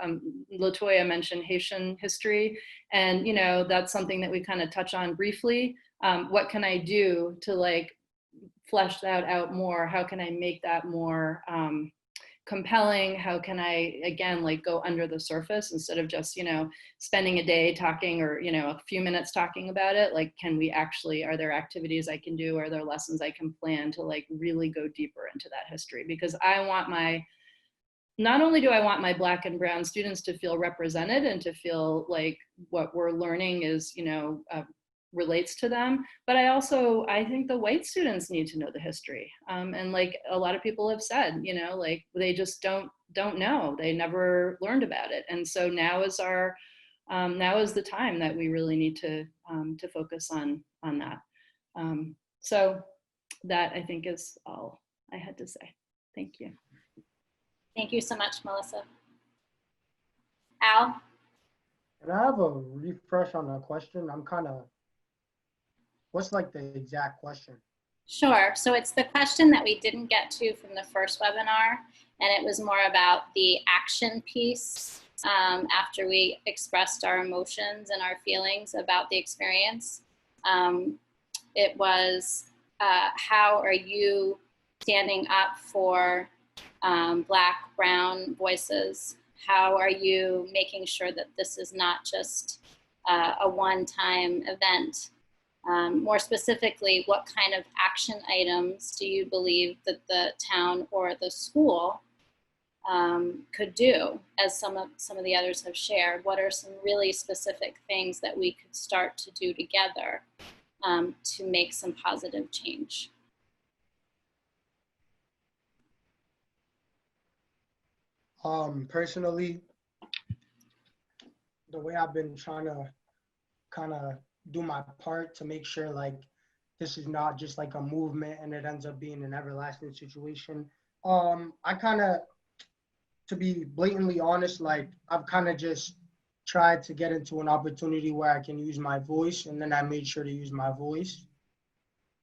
E: Latoya mentioned Haitian history, and you know, that's something that we kind of touch on briefly. What can I do to like flesh that out more? How can I make that more compelling? How can I, again, like go under the surface instead of just, you know, spending a day talking or, you know, a few minutes talking about it? Like, can we actually, are there activities I can do? Are there lessons I can plan to like really go deeper into that history? Because I want my, not only do I want my Black and Brown students to feel represented and to feel like what we're learning is, you know, relates to them, but I think the white students need to know the history. And like a lot of people have said, you know, like they just don't know, they never learned about it. And so now is the time that we really need to focus on that. So that I think is all I had to say. Thank you.
H: Thank you so much, Melissa. Al?
K: Can I have a refresh on the question? I'm kind of, what's like the exact question?
H: Sure. So it's the question that we didn't get to from the first webinar, and it was more about the action piece after we expressed our emotions and our feelings about the experience. It was, how are you standing up for Black, Brown voices? How are you making sure that this is not just a one-time event? More specifically, what kind of action items do you believe that the town or the school could do? As some of the others have shared, what are some really specific things that we could start to do together to make some positive change?
K: Personally, the way I've been trying to kind of do my part to make sure like this is not just like a movement and it ends up being an everlasting situation. I kind of, to be blatantly honest, like I've kind of just tried to get into an opportunity where I can use my voice, and then I made sure to use my voice.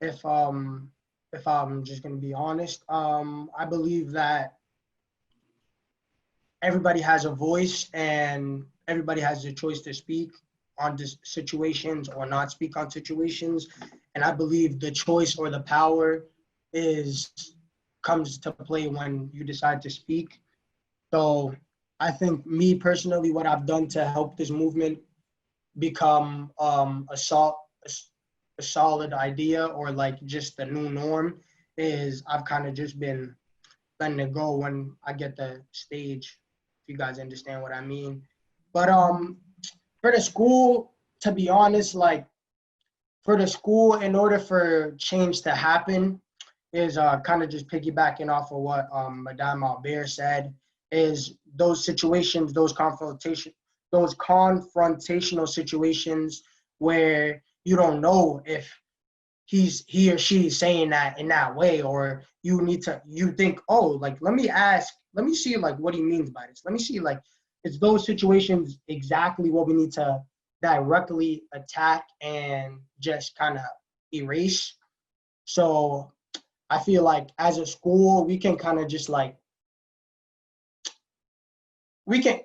K: If I'm just gonna be honest, I believe that everybody has a voice and everybody has the choice to speak on situations or not speak on situations. And I believe the choice or the power comes to play when you decide to speak. So I think me personally, what I've done to help this movement become a solid idea or like just the new norm is I've kind of just been letting it go when I get the stage, if you guys understand what I mean. But for the school, to be honest, like for the school, in order for change to happen, is kind of just piggybacking off of what Madame Albert said, is those situations, those confrontational situations where you don't know if he or she is saying that in that way, or you think, oh, like, let me see like what he means by this. Let me see, like, it's those situations exactly what we need to directly attack and just kind of erase. So I feel like as a school, we can kind of just like, we can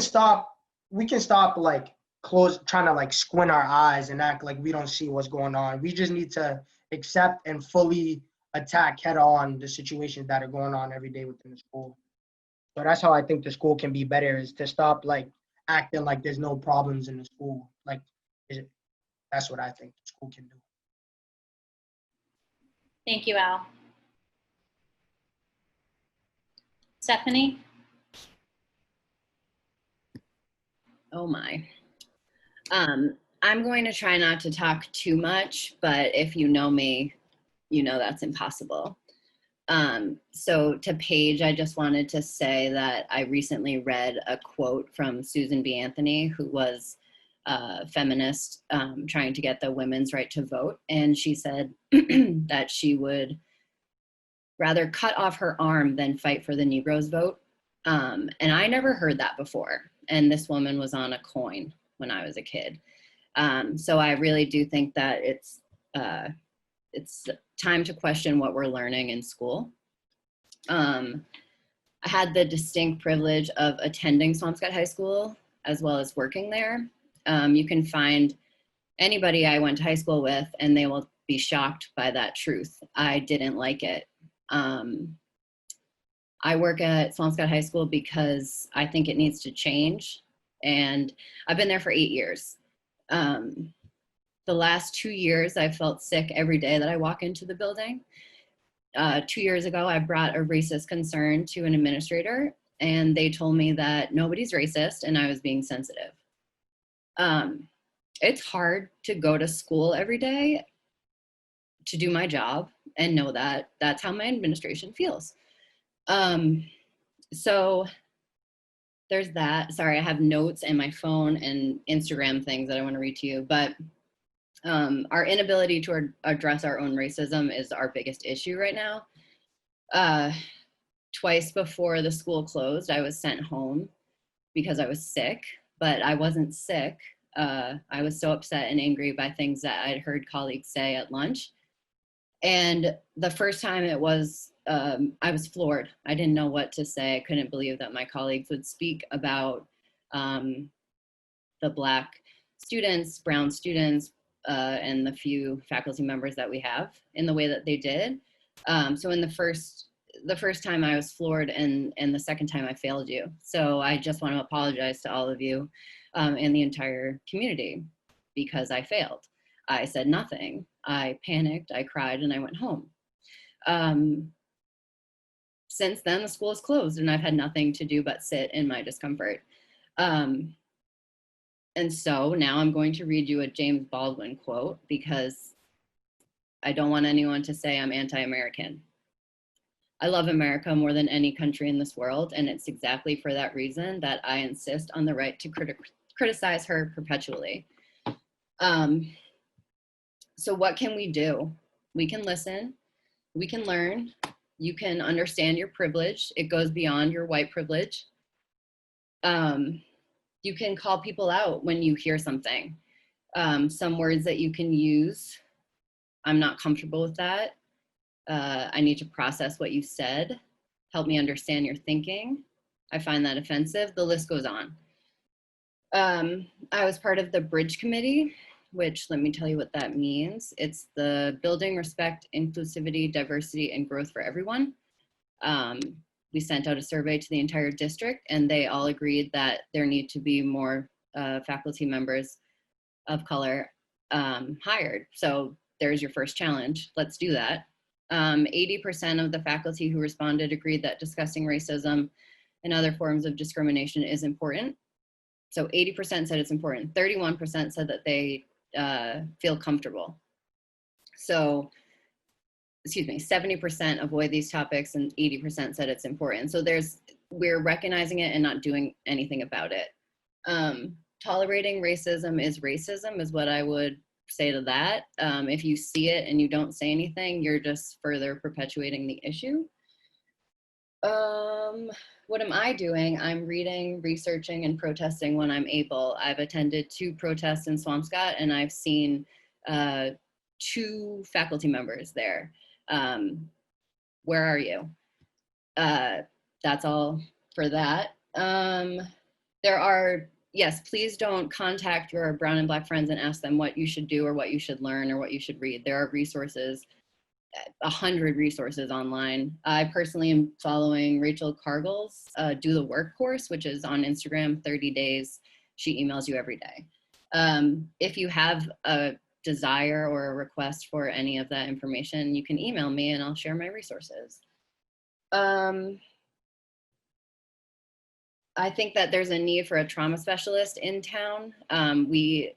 K: stop like trying to like squint our eyes and act like we don't see what's going on. We just need to accept and fully attack head on the situations that are going on every day within the school. So that's how I think the school can be better, is to stop like acting like there's no problems in the school. Like, that's what I think the school can do.
H: Thank you, Al. Stephanie?
B: Oh my. I'm going to try not to talk too much, but if you know me, you know that's impossible. So to Paige, I just wanted to say that I recently read a quote from Susan B. Anthony, who was a feminist trying to get the women's right to vote. And she said that she would rather cut off her arm than fight for the Negroes' vote. And I never heard that before. And this woman was on a coin when I was a kid. So I really do think that it's time to question what we're learning in school. I had the distinct privilege of attending Swampscott High School as well as working there. You can find anybody I went to high school with and they will be shocked by that truth. I didn't like it. I work at Swampscott High School because I think it needs to change, and I've been there for 8 years. The last 2 years, I felt sick every day that I walk into the building. 2 years ago, I brought a racist concern to an administrator, and they told me that nobody's racist and I was being sensitive. It's hard to go to school every day to do my job and know that that's how my administration feels. So there's that. Sorry, I have notes and my phone and Instagram things that I want to read to you, but our inability to address our own racism is our biggest issue right now. Twice before the school closed, I was sent home because I was sick, but I wasn't sick. I was so upset and angry by things that I'd heard colleagues say at lunch. And the first time it was, I was floored. I didn't know what to say. I couldn't believe that my colleagues would speak about the Black students, brown students, and the few faculty members that we have in the way that they did. So in the first time I was floored, and the second time I failed you. So I just want to apologize to all of you and the entire community because I failed. I said nothing. I panicked, I cried, and I went home. Since then, the school is closed and I've had nothing to do but sit in my discomfort. And so now I'm going to read you a James Baldwin quote because I don't want anyone to say I'm anti-American. I love America more than any country in this world, and it's exactly for that reason that I insist on the right to criticize her perpetually. So what can we do? We can listen, we can learn, you can understand your privilege. It goes beyond your white privilege. You can call people out when you hear something. Some words that you can use, I'm not comfortable with that. I need to process what you said. Help me understand your thinking. I find that offensive. The list goes on. I was part of the Bridge Committee, which let me tell you what that means. It's the Building Respect, Inclusivity, Diversity, and Growth for Everyone. We sent out a survey to the entire district and they all agreed that there need to be more faculty members of color hired. So there's your first challenge. Let's do that. 80% of the faculty who responded agreed that discussing racism and other forms of discrimination is important. So 80% said it's important. 31% said that they feel comfortable. So, 70% avoid these topics and 80% said it's important. So we're recognizing it and not doing anything about it. Tolerating racism is what I would say to that. If you see it and you don't say anything, you're just further perpetuating the issue. What am I doing? I'm reading, researching, and protesting when I'm able. I've attended 2 protests in Swampscott and I've seen 2 faculty members there. Where are you? That's all for that. Yes, please don't contact your brown and black friends and ask them what you should do or what you should learn or what you should read. There are resources, 100 resources online. I personally am following Rachel Cargill's Do the Work course, which is on Instagram, 30 days. She emails you every day. If you have a desire or a request for any of that information, you can email me and I'll share my resources. I think that there's a need for a trauma specialist in town. We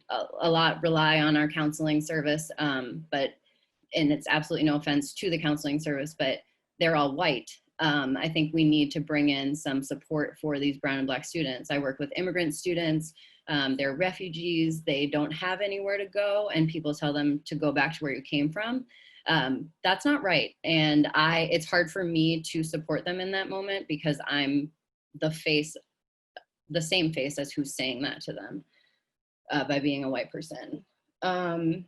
B: a lot rely on our counseling service, but and it's absolutely no offense to the counseling service, but they're all white. I think we need to bring in some support for these brown and black students. I work with immigrant students. They're refugees. They don't have anywhere to go, and people tell them to go back to where you came from. That's not right. And it's hard for me to support them in that moment because I'm the same face as who's saying that to them by being a white person. Don't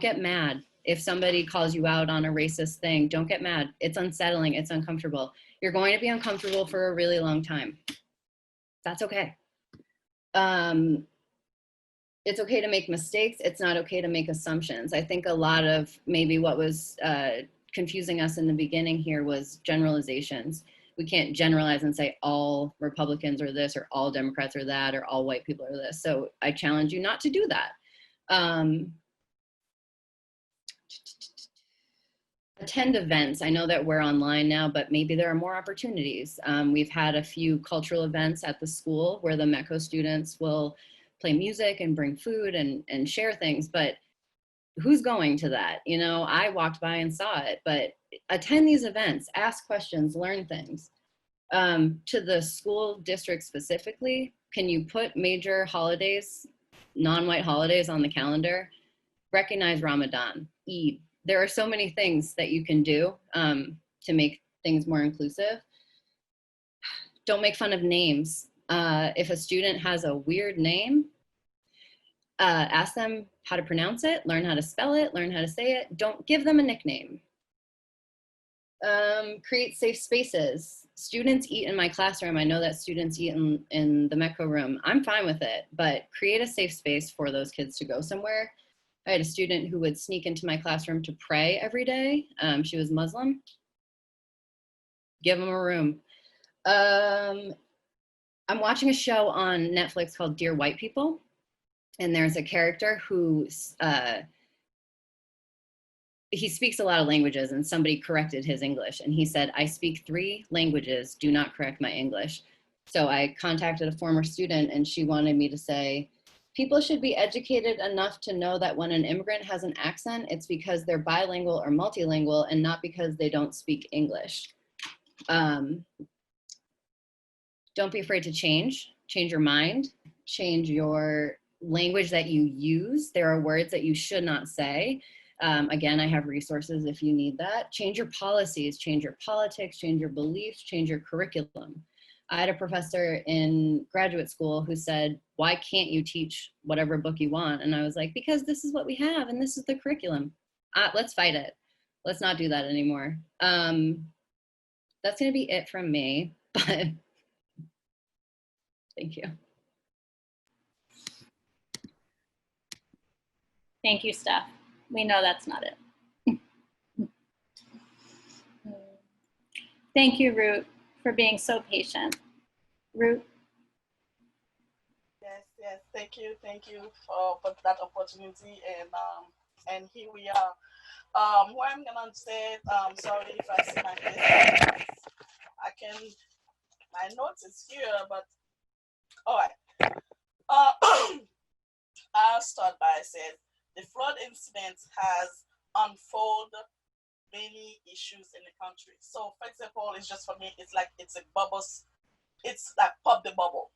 B: get mad. If somebody calls you out on a racist thing, don't get mad. It's unsettling, it's uncomfortable. You're going to be uncomfortable for a really long time. That's okay. It's okay to make mistakes. It's not okay to make assumptions. I think a lot of maybe what was confusing us in the beginning here was generalizations. We can't generalize and say all Republicans are this, or all Democrats are that, or all white people are this. So I challenge you not to do that. Attend events. I know that we're online now, but maybe there are more opportunities. We've had a few cultural events at the school where the MECO students will play music and bring food and share things, but who's going to that? You know, I walked by and saw it, but attend these events, ask questions, learn things. To the school district specifically, can you put major holidays, non-white holidays on the calendar? Recognize Ramadan, Eid. There are so many things that you can do to make things more inclusive. Don't make fun of names. If a student has a weird name, ask them how to pronounce it, learn how to spell it, learn how to say it. Don't give them a nickname. Create safe spaces. Students eat in my classroom. I know that students eat in the MECO room. I'm fine with it, but create a safe space for those kids to go somewhere. I had a student who would sneak into my classroom to pray every day. She was Muslim. Give them a room. I'm watching a show on Netflix called Dear White People. And there's a character who, he speaks a lot of languages, and somebody corrected his English. And he said, I speak 3 languages, do not correct my English. So I contacted a former student, and she wanted me to say, people should be educated enough to know that when an immigrant has an accent, it's because they're bilingual or multilingual and not because they don't speak English. Don't be afraid to change your mind, change your language that you use. There are words that you should not say. Again, I have resources if you need that. Change your policies, change your politics, change your beliefs, change your curriculum. I had a professor in graduate school who said, why can't you teach whatever book you want? And I was like, because this is what we have and this is the curriculum. Let's fight it. Let's not do that anymore. That's gonna be it from me, but thank you.
H: Thank you, Steph. We know that's not it. Thank you, Root, for being so patient. Root.
I: Yes, thank you for that opportunity, and here we are. What I'm gonna say, sorry if I see my face. My notes is here, but all right. I'll start by saying the flood incident has unfolded many issues in the country. So, for example, it's just for me, it's like it's a bubble. It's like pop the bubble,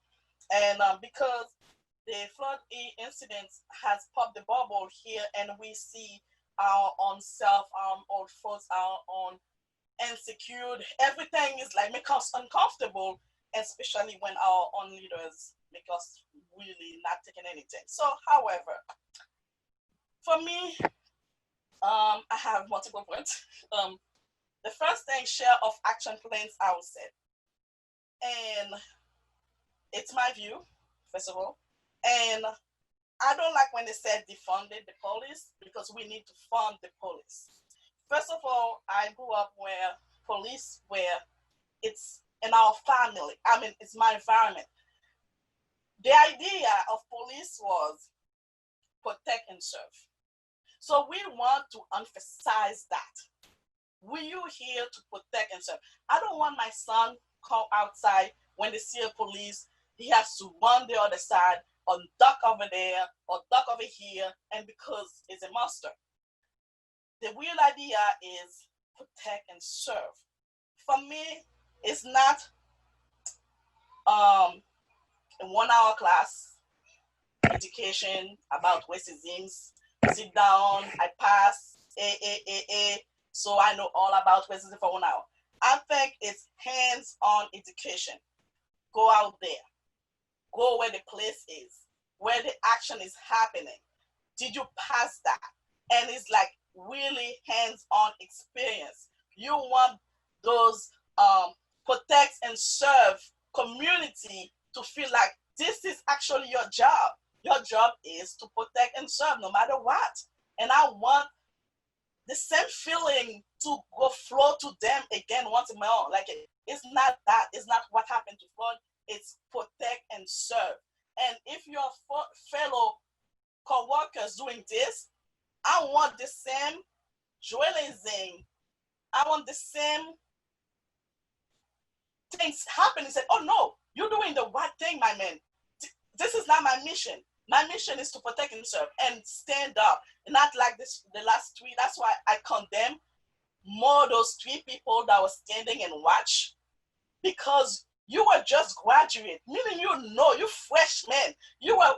I: and because the flood incident has popped the bubble here, and we see our own self, our own thoughts, our own insecure. Everything is like make us uncomfortable, especially when our own leaders make us really not taking anything. So, however, for me, I have multiple points. The first thing, share of action plans, I would say. And it's my view, first of all. And I don't like when they said defunded the police, because we need to fund the police. First of all, I grew up where police were, it's in our family. I mean, it's my environment. The idea of police was protect and serve. So we want to emphasize that. We are here to protect and serve. I don't want my son come outside when they see a police, he has to run the other side or duck over there or duck over here, and because it's a monster. The real idea is protect and serve. For me, it's not a 1 hour class education about racism. Sit down, I pass, so I know all about racism for 1 hour. I think it's hands-on education. Go out there, go where the place is, where the action is happening. Did you pass that? And it's like really hands-on experience. You want those protect and serve community to feel like this is actually your job. Your job is to protect and serve no matter what. And I want the same feeling to go flow to them again once in my own. Like it's not that, it's not what happened to Floyd, it's protect and serve. And if your fellow co-workers doing this, I want the same journalism. I want the same things happening. Say, oh no, you're doing the right thing, my man. This is not my mission. My mission is to protect and serve and stand up. Not like this, the last three. That's why I condemn more those 3 people that were standing and watch, because you were just graduate, meaning you freshmen. You were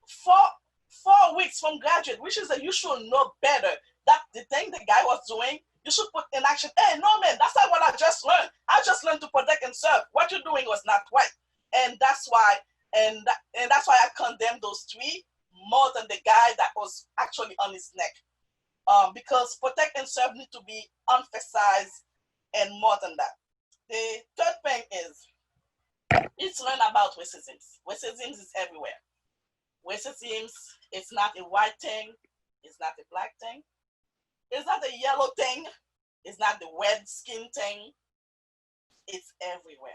I: four weeks from graduate, which is that you should know better. That the thing the guy was doing, you should put in action. Hey, no man, that's not what I just learned. I just learned to protect and serve. What you're doing was not right, and that's why, and that's why I condemn those 3 more than the guy that was actually on his neck, because protect and serve need to be emphasized, and more than that. The third thing is, it's learn about racism. Racism is everywhere. Racism is not a white thing. It's not a black thing. It's not a yellow thing. It's not the red skin thing. It's everywhere.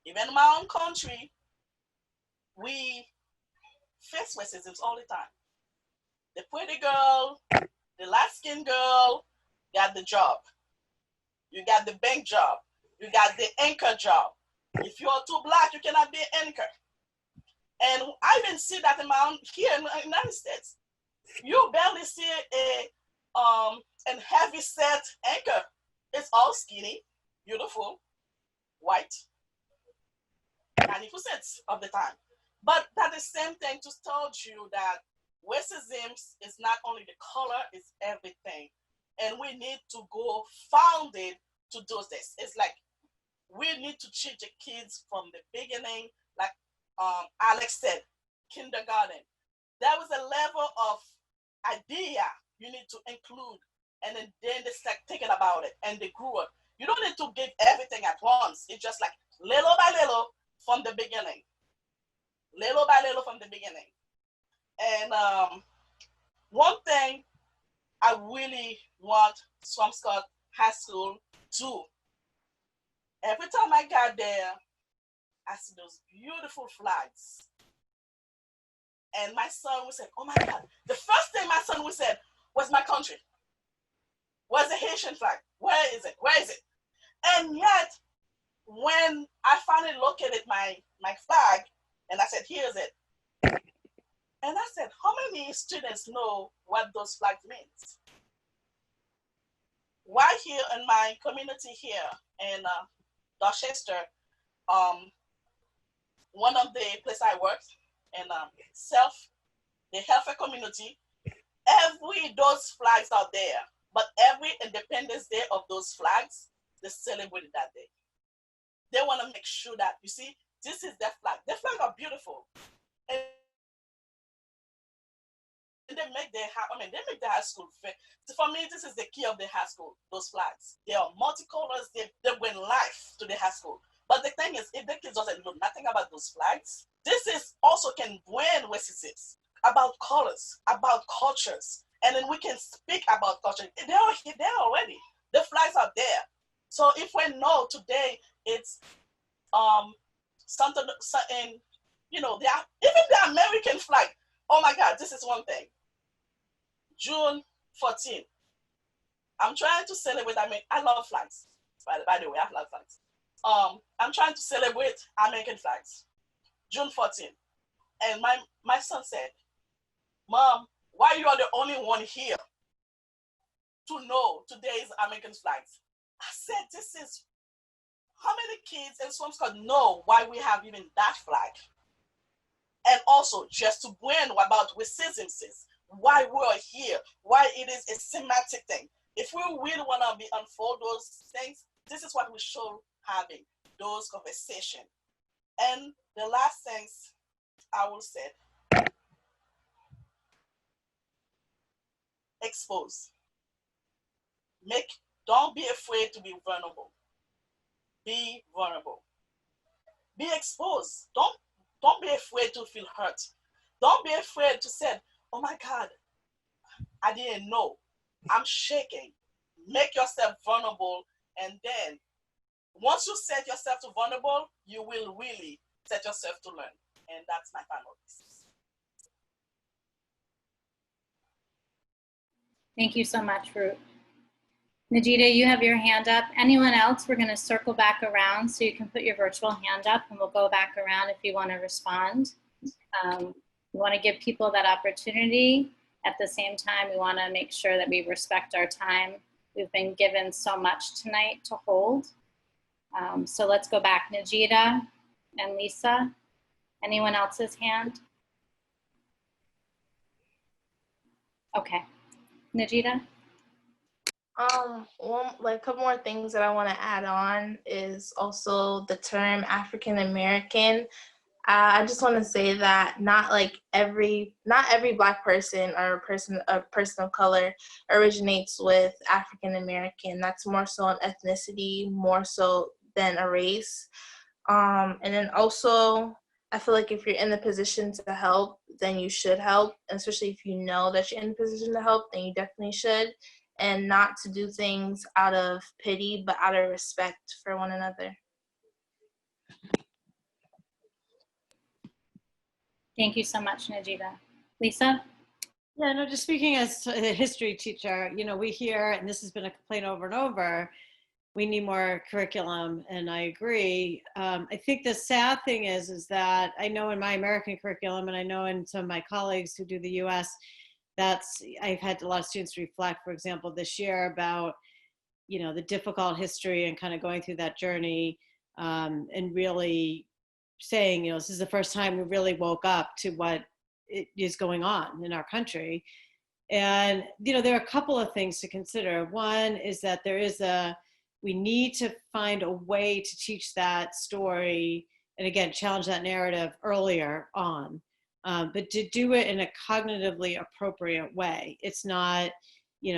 I: Even in my own country, we face racism all the time. The pretty girl, the light-skinned girl got the job. You got the bank job. You got the anchor job. If you're too black, you cannot be an anchor. And I even see that in my own, here in the United States. You barely see a heavy set anchor. It's all skinny, beautiful, white, 90% of the time. But that the same thing to tell you that racism is not only the color, it's everything. And we need to go founded to do this. It's like we need to teach the kids from the beginning, like Alex said, kindergarten. There was a level of idea you need to include, and then they start thinking about it, and they grew up. You don't need to give everything at once. It's just like little by little from the beginning. Little by little from the beginning. And one thing I really want Swampscott High School to, every time I got there, I see those beautiful flags. And my son would say, oh my God, the first thing my son would say was my country. Where's the Haitian flag? Where is it? Where is it? And yet, when I finally located my flag, and I said, here's it. And I said, how many students know what those flags means? Why here in my community here in Dorchester, one of the places I worked in the healthcare community, those flags are there, but every Independence Day of those flags, they celebrated that day. They want to make sure that, you see, this is their flag. Their flags are beautiful. And they make their high school fit. So for me, this is the key of the high school, those flags. They are multicolors, they bring life to the high school. But the thing is, if the kids doesn't know nothing about those flags, this is also can bring messages about colors, about cultures. And then we can speak about culture. They're there already. The flags are there. So if we know today it's something, and you know, even the American flag. Oh my God, this is one thing. June 14th. I'm trying to celebrate. I love flags. By the way, I love flags. I'm trying to celebrate American flags. June 14th. And my son said, Mom, why you are the only one here? to know today's American flags. I said, this is, how many kids in Swampscott know why we have even that flag? And also just to bring about racism, why we're here, why it is a semantic thing. If we really want to unfold those things, this is what we should having, those conversations. And the last things I will say, expose. Don't be afraid to be vulnerable. Be vulnerable. Be exposed. Don't be afraid to feel hurt. Don't be afraid to say, oh my God, I didn't know. I'm shaking. Make yourself vulnerable, and then once you set yourself to vulnerable, you will really set yourself to learn. And that's my final piece.
H: Thank you so much, Ruth. Najida, you have your hand up. Anyone else? We're going to circle back around, so you can put your virtual hand up, and we'll go back around if you want to respond. We want to give people that opportunity. At the same time, we want to make sure that we respect our time. We've been given so much tonight to hold. So let's go back. Najida and Lisa. Anyone else's hand? Okay. Najida?
C: A couple more things that I want to add on is also the term African American. I just want to say that not every Black person or a person of color originates with African American. That's more so an ethnicity, more so than a race. And then also, I feel like if you're in the position to help, then you should help. And especially if you know that you're in the position to help, then you definitely should. And not to do things out of pity, but out of respect for one another.
H: Thank you so much, Najida. Lisa?
F: Yeah, no, just speaking as a history teacher, we hear, and this has been a complaint over and over, we need more curriculum, and I agree. I think the sad thing is that I know in my American curriculum, and I know in some of my colleagues who do the US, I've had a lot of students reflect, for example, this year about, the difficult history and kind of going through that journey, and really saying, this is the first time we really woke up to what is going on in our country. And, there are a couple of things to consider. One is that we need to find a way to teach that story and again, challenge that narrative earlier on. But to do it in a cognitively appropriate way. It's not,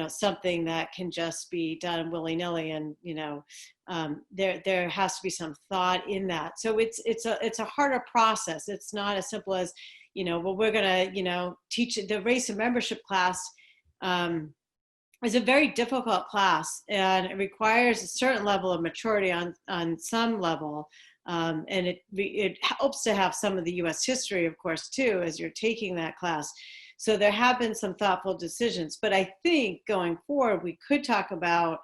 F: something that can just be done willy-nilly, and there has to be some thought in that. So it's a harder process. It's not as simple as, we're gonna teach the race and membership class. Is a very difficult class, and it requires a certain level of maturity on some level. And it helps to have some of the US history, of course, too, as you're taking that class. So there have been some thoughtful decisions, but I think going forward, we could talk about,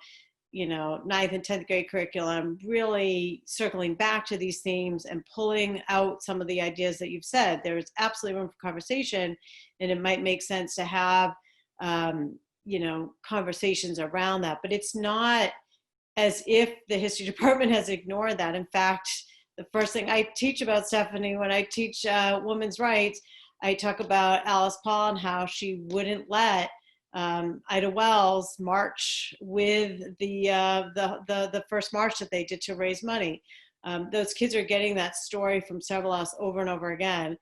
F: 9th and 10th grade curriculum, really circling back to these themes and pulling out some of the ideas that you've said. There's absolutely room for conversation, and it might make sense to have, conversations around that, but it's not as if the history department has ignored that. In fact, the first thing I teach about, Stephanie, when I teach women's rights, I talk about Alice Paul and how she wouldn't let Ida Wells march with the first march that they did to raise money. Those kids are getting that story from several of us over and over again.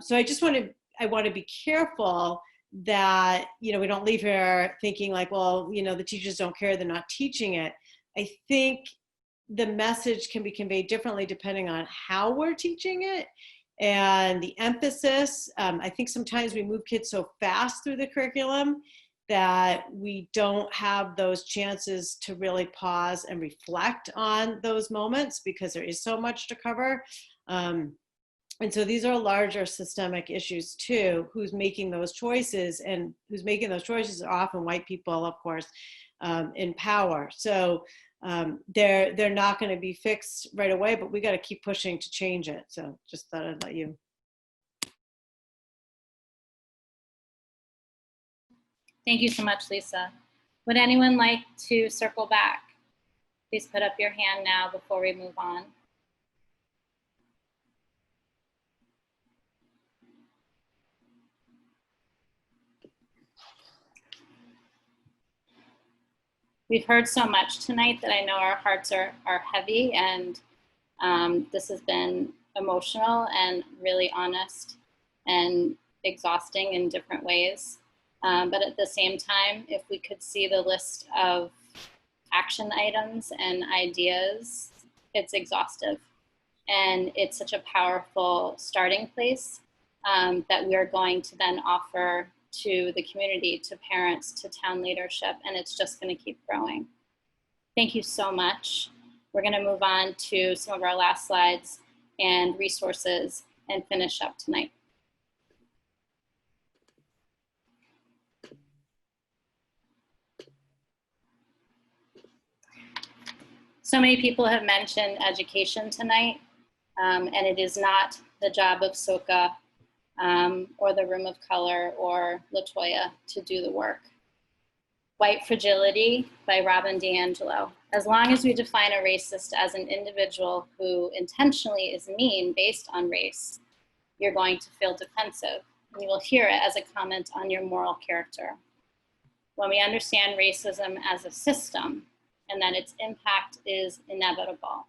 F: So I want to be careful that, we don't leave here thinking like, well, the teachers don't care, they're not teaching it. I think the message can be conveyed differently depending on how we're teaching it and the emphasis. I think sometimes we move kids so fast through the curriculum that we don't have those chances to really pause and reflect on those moments because there is so much to cover. And so these are larger systemic issues too. Who's making those choices, and who's making those choices are often white people, of course, in power. So they're not going to be fixed right away, but we got to keep pushing to change it. So just thought I'd let you.
H: Thank you so much, Lisa. Would anyone like to circle back? Please put up your hand now before we move on. We've heard so much tonight that I know our hearts are heavy, and this has been emotional and really honest and exhausting in different ways. But at the same time, if we could see the list of action items and ideas, it's exhaustive. And it's such a powerful starting place that we are going to then offer to the community, to parents, to town leadership, and it's just going to keep growing. Thank you so much. We're going to move on to some of our last slides and resources and finish up tonight. So many people have mentioned education tonight, and it is not the job of SOCA or the Room of Color or LaToya to do the work. White Fragility by Robin DiAngelo. As long as we define a racist as an individual who intentionally is mean based on race, you're going to feel defensive. And you will hear it as a comment on your moral character. When we understand racism as a system and that its impact is inevitable,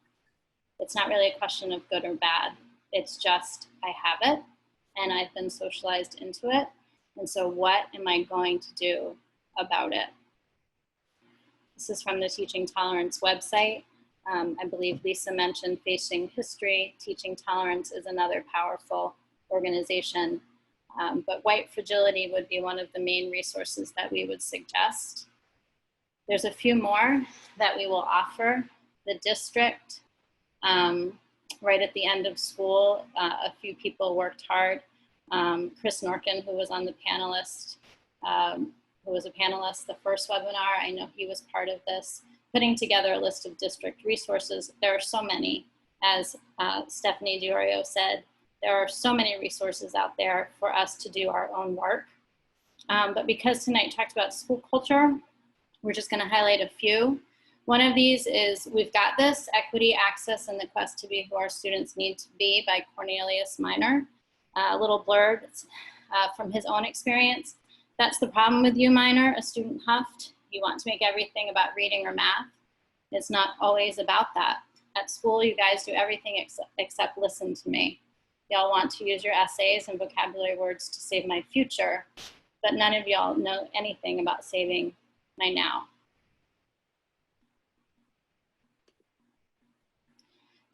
H: it's not really a question of good or bad. It's just, I have it and I've been socialized into it. And so what am I going to do about it? This is from the Teaching Tolerance website. I believe Lisa mentioned Facing History. Teaching Tolerance is another powerful organization. But White Fragility would be one of the main resources that we would suggest. There's a few more that we will offer. The district, right at the end of school, a few people worked hard. Chris Norkin, who was on the panelist, who was a panelist the first webinar, I know he was part of this, putting together a list of district resources. There are so many, as Stephanie Diorio said, there are so many resources out there for us to do our own work. But because tonight talked about school culture, we're just gonna highlight a few. One of these is We've Got This, Equity, Access, and the Quest to Be Who Our Students Need to Be by Cornelius Minor. A little blurb from his own experience. That's the problem with you, Minor, a student huffed. You want to make everything about reading or math. It's not always about that. At school, you guys do everything except listen to me. Y'all want to use your essays and vocabulary words to save my future, but none of y'all know anything about saving my now.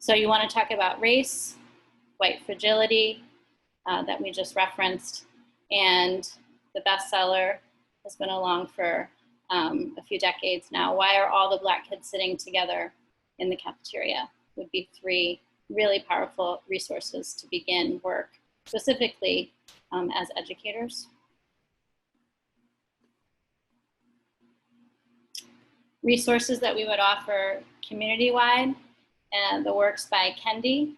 H: So you want to talk about race, white fragility that we just referenced, and the bestseller has been along for a few decades now. Why are all the Black kids sitting together in the cafeteria? Would be three really powerful resources to begin work, specifically as educators. Resources that we would offer community-wide, and the works by Kendi.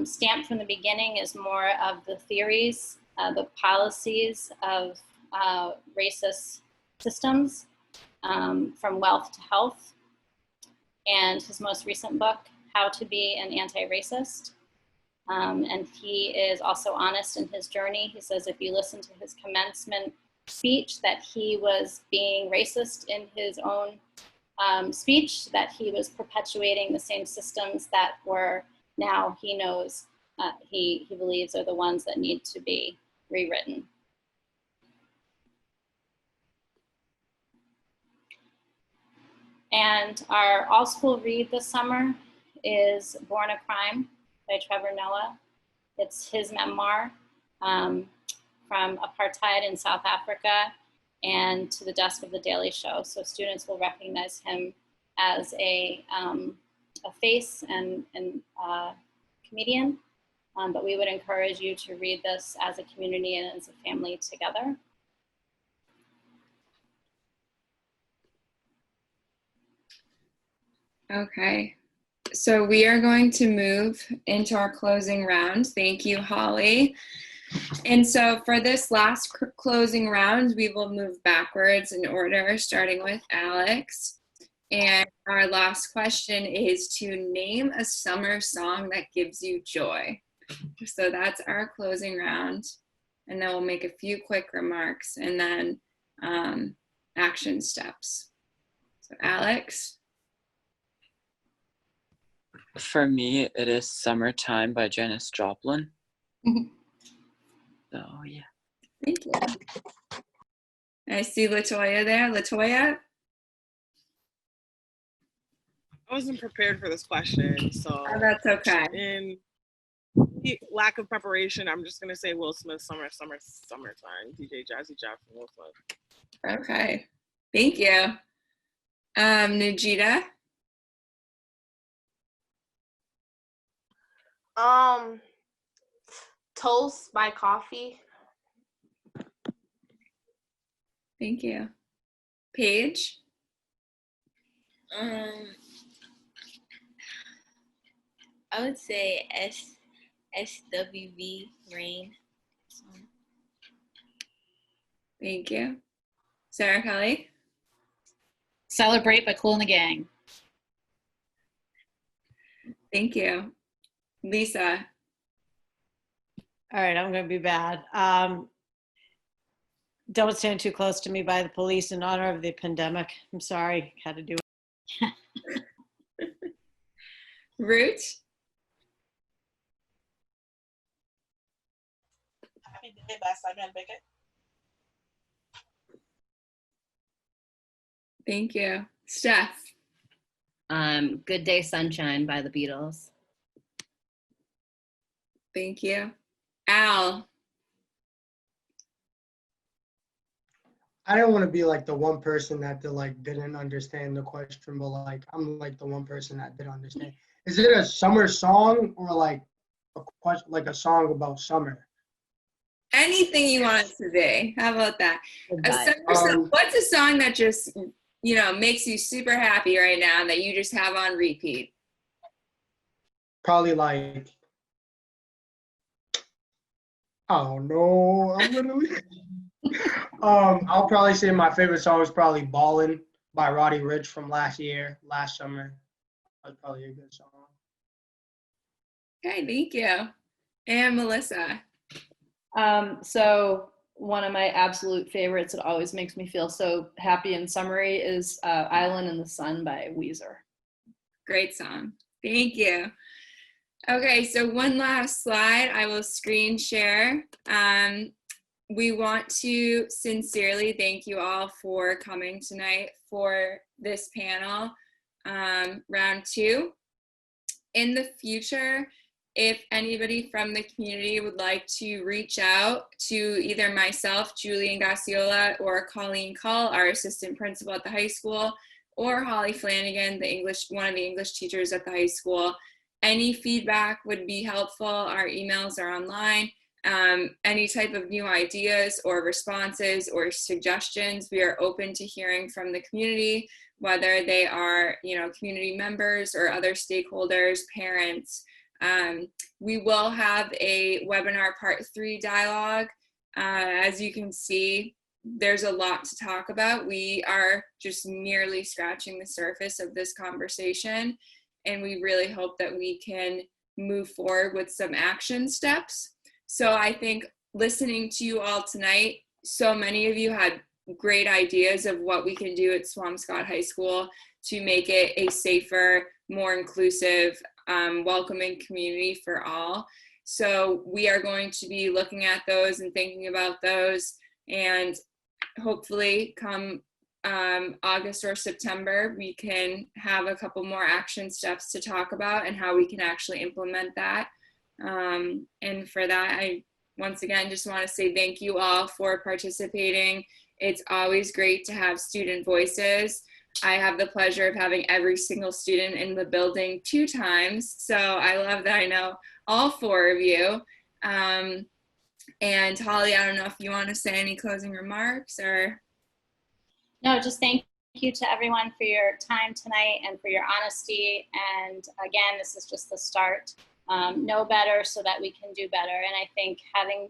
H: Stamped from the beginning is more of the theories, the policies of racist systems, from wealth to health. And his most recent book, How to Be an Anti-Racist. And he is also honest in his journey. He says if you listen to his commencement speech that he was being racist in his own speech, that he was perpetuating the same systems that were now he knows he believes are the ones that need to be rewritten. And our all-school read this summer is Born a Crime by Trevor Noah. It's his memoir from apartheid in South Africa and to the desk of The Daily Show. So students will recognize him as a face and comedian, but we would encourage you to read this as a community and as a family together.
A: Okay, so we are going to move into our closing round. Thank you, Holly. And so for this last closing round, we will move backwards in order, starting with Alex. And our last question is to name a summer song that gives you joy. So that's our closing round. And then we'll make a few quick remarks and then action steps. So Alex?
D: For me, it is Summertime by Janis Joplin. So, yeah.
A: Thank you. I see LaToya there. LaToya?
G: I wasn't prepared for this question, so.
A: Oh, that's okay.
G: In lack of preparation, I'm just gonna say Will Smith, Summertime, DJ Jazzy Jeff, and Will Smith.
A: Okay. Thank you. Nujita?
C: Toast by Coffee.
A: Thank you. Paige?
L: I would say SWV Rain.
A: Thank you. Sarah Kelly?
M: Celebrate by Kool and the Gang.
A: Thank you. Lisa?
F: All right, I'm going to be bad. Don't Stand Too Close to Me by the Police in honor of the pandemic. I'm sorry, had to do it.
A: Root?
I: Happy Day by Samuel Beckett.
A: Thank you. Steph?
B: Good Day Sunshine by the Beatles.
A: Thank you. Al?
K: I don't want to be like the one person that didn't understand the question, but like I'm like the one person that did understand. Is it a summer song or like a question, like a song about summer?
A: Anything you want it to be. How about that? What's a song that just, makes you super happy right now that you just have on repeat?
K: Probably like, oh no, I'm literally. I'll probably say my favorite song is probably Baldwin by Roddy Ricch from last summer. That's probably a good song.
A: Okay, thank you. And Melissa?
E: So one of my absolute favorites, it always makes me feel so happy and summery, is Island in the Sun by Weezer.
A: Great song. Thank you. Okay, so one last slide. I will screen share. We want to sincerely thank you all for coming tonight for this panel, round 2. In the future, if anybody from the community would like to reach out to either myself, Julian Gassiola, or Colleen Cull, our assistant principal at the high school, or Holly Flanagan, one of the English teachers at the high school, any feedback would be helpful. Our emails are online. Any type of new ideas or responses or suggestions, we are open to hearing from the community, whether they are, community members or other stakeholders, parents. We will have a webinar part 3 dialogue. As you can see, there's a lot to talk about. We are just merely scratching the surface of this conversation, and we really hope that we can move forward with some action steps. So I think listening to you all tonight, so many of you had great ideas of what we can do at Swampscott High School to make it a safer, more inclusive, welcoming community for all. So we are going to be looking at those and thinking about those, and hopefully come August or September, we can have a couple more action steps to talk about and how we can actually implement that. And for that, I once again just want to say thank you all for participating. It's always great to have student voices. I have the pleasure of having every single student in the building 2 times, so I love that I know all 4 of you. And Holly, I don't know if you want to say any closing remarks or.
H: No, just thank you to everyone for your time tonight and for your honesty. And again, this is just the start. know better so that we can do better. And I think having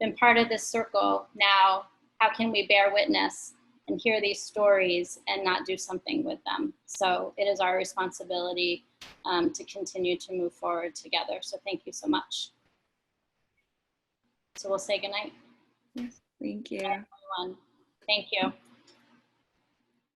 H: been part of this circle now, how can we bear witness and hear these stories and not do something with them? So it is our responsibility to continue to move forward together. So thank you so much. So we'll say goodnight.
A: Yes, thank you.
H: Everyone. Thank you.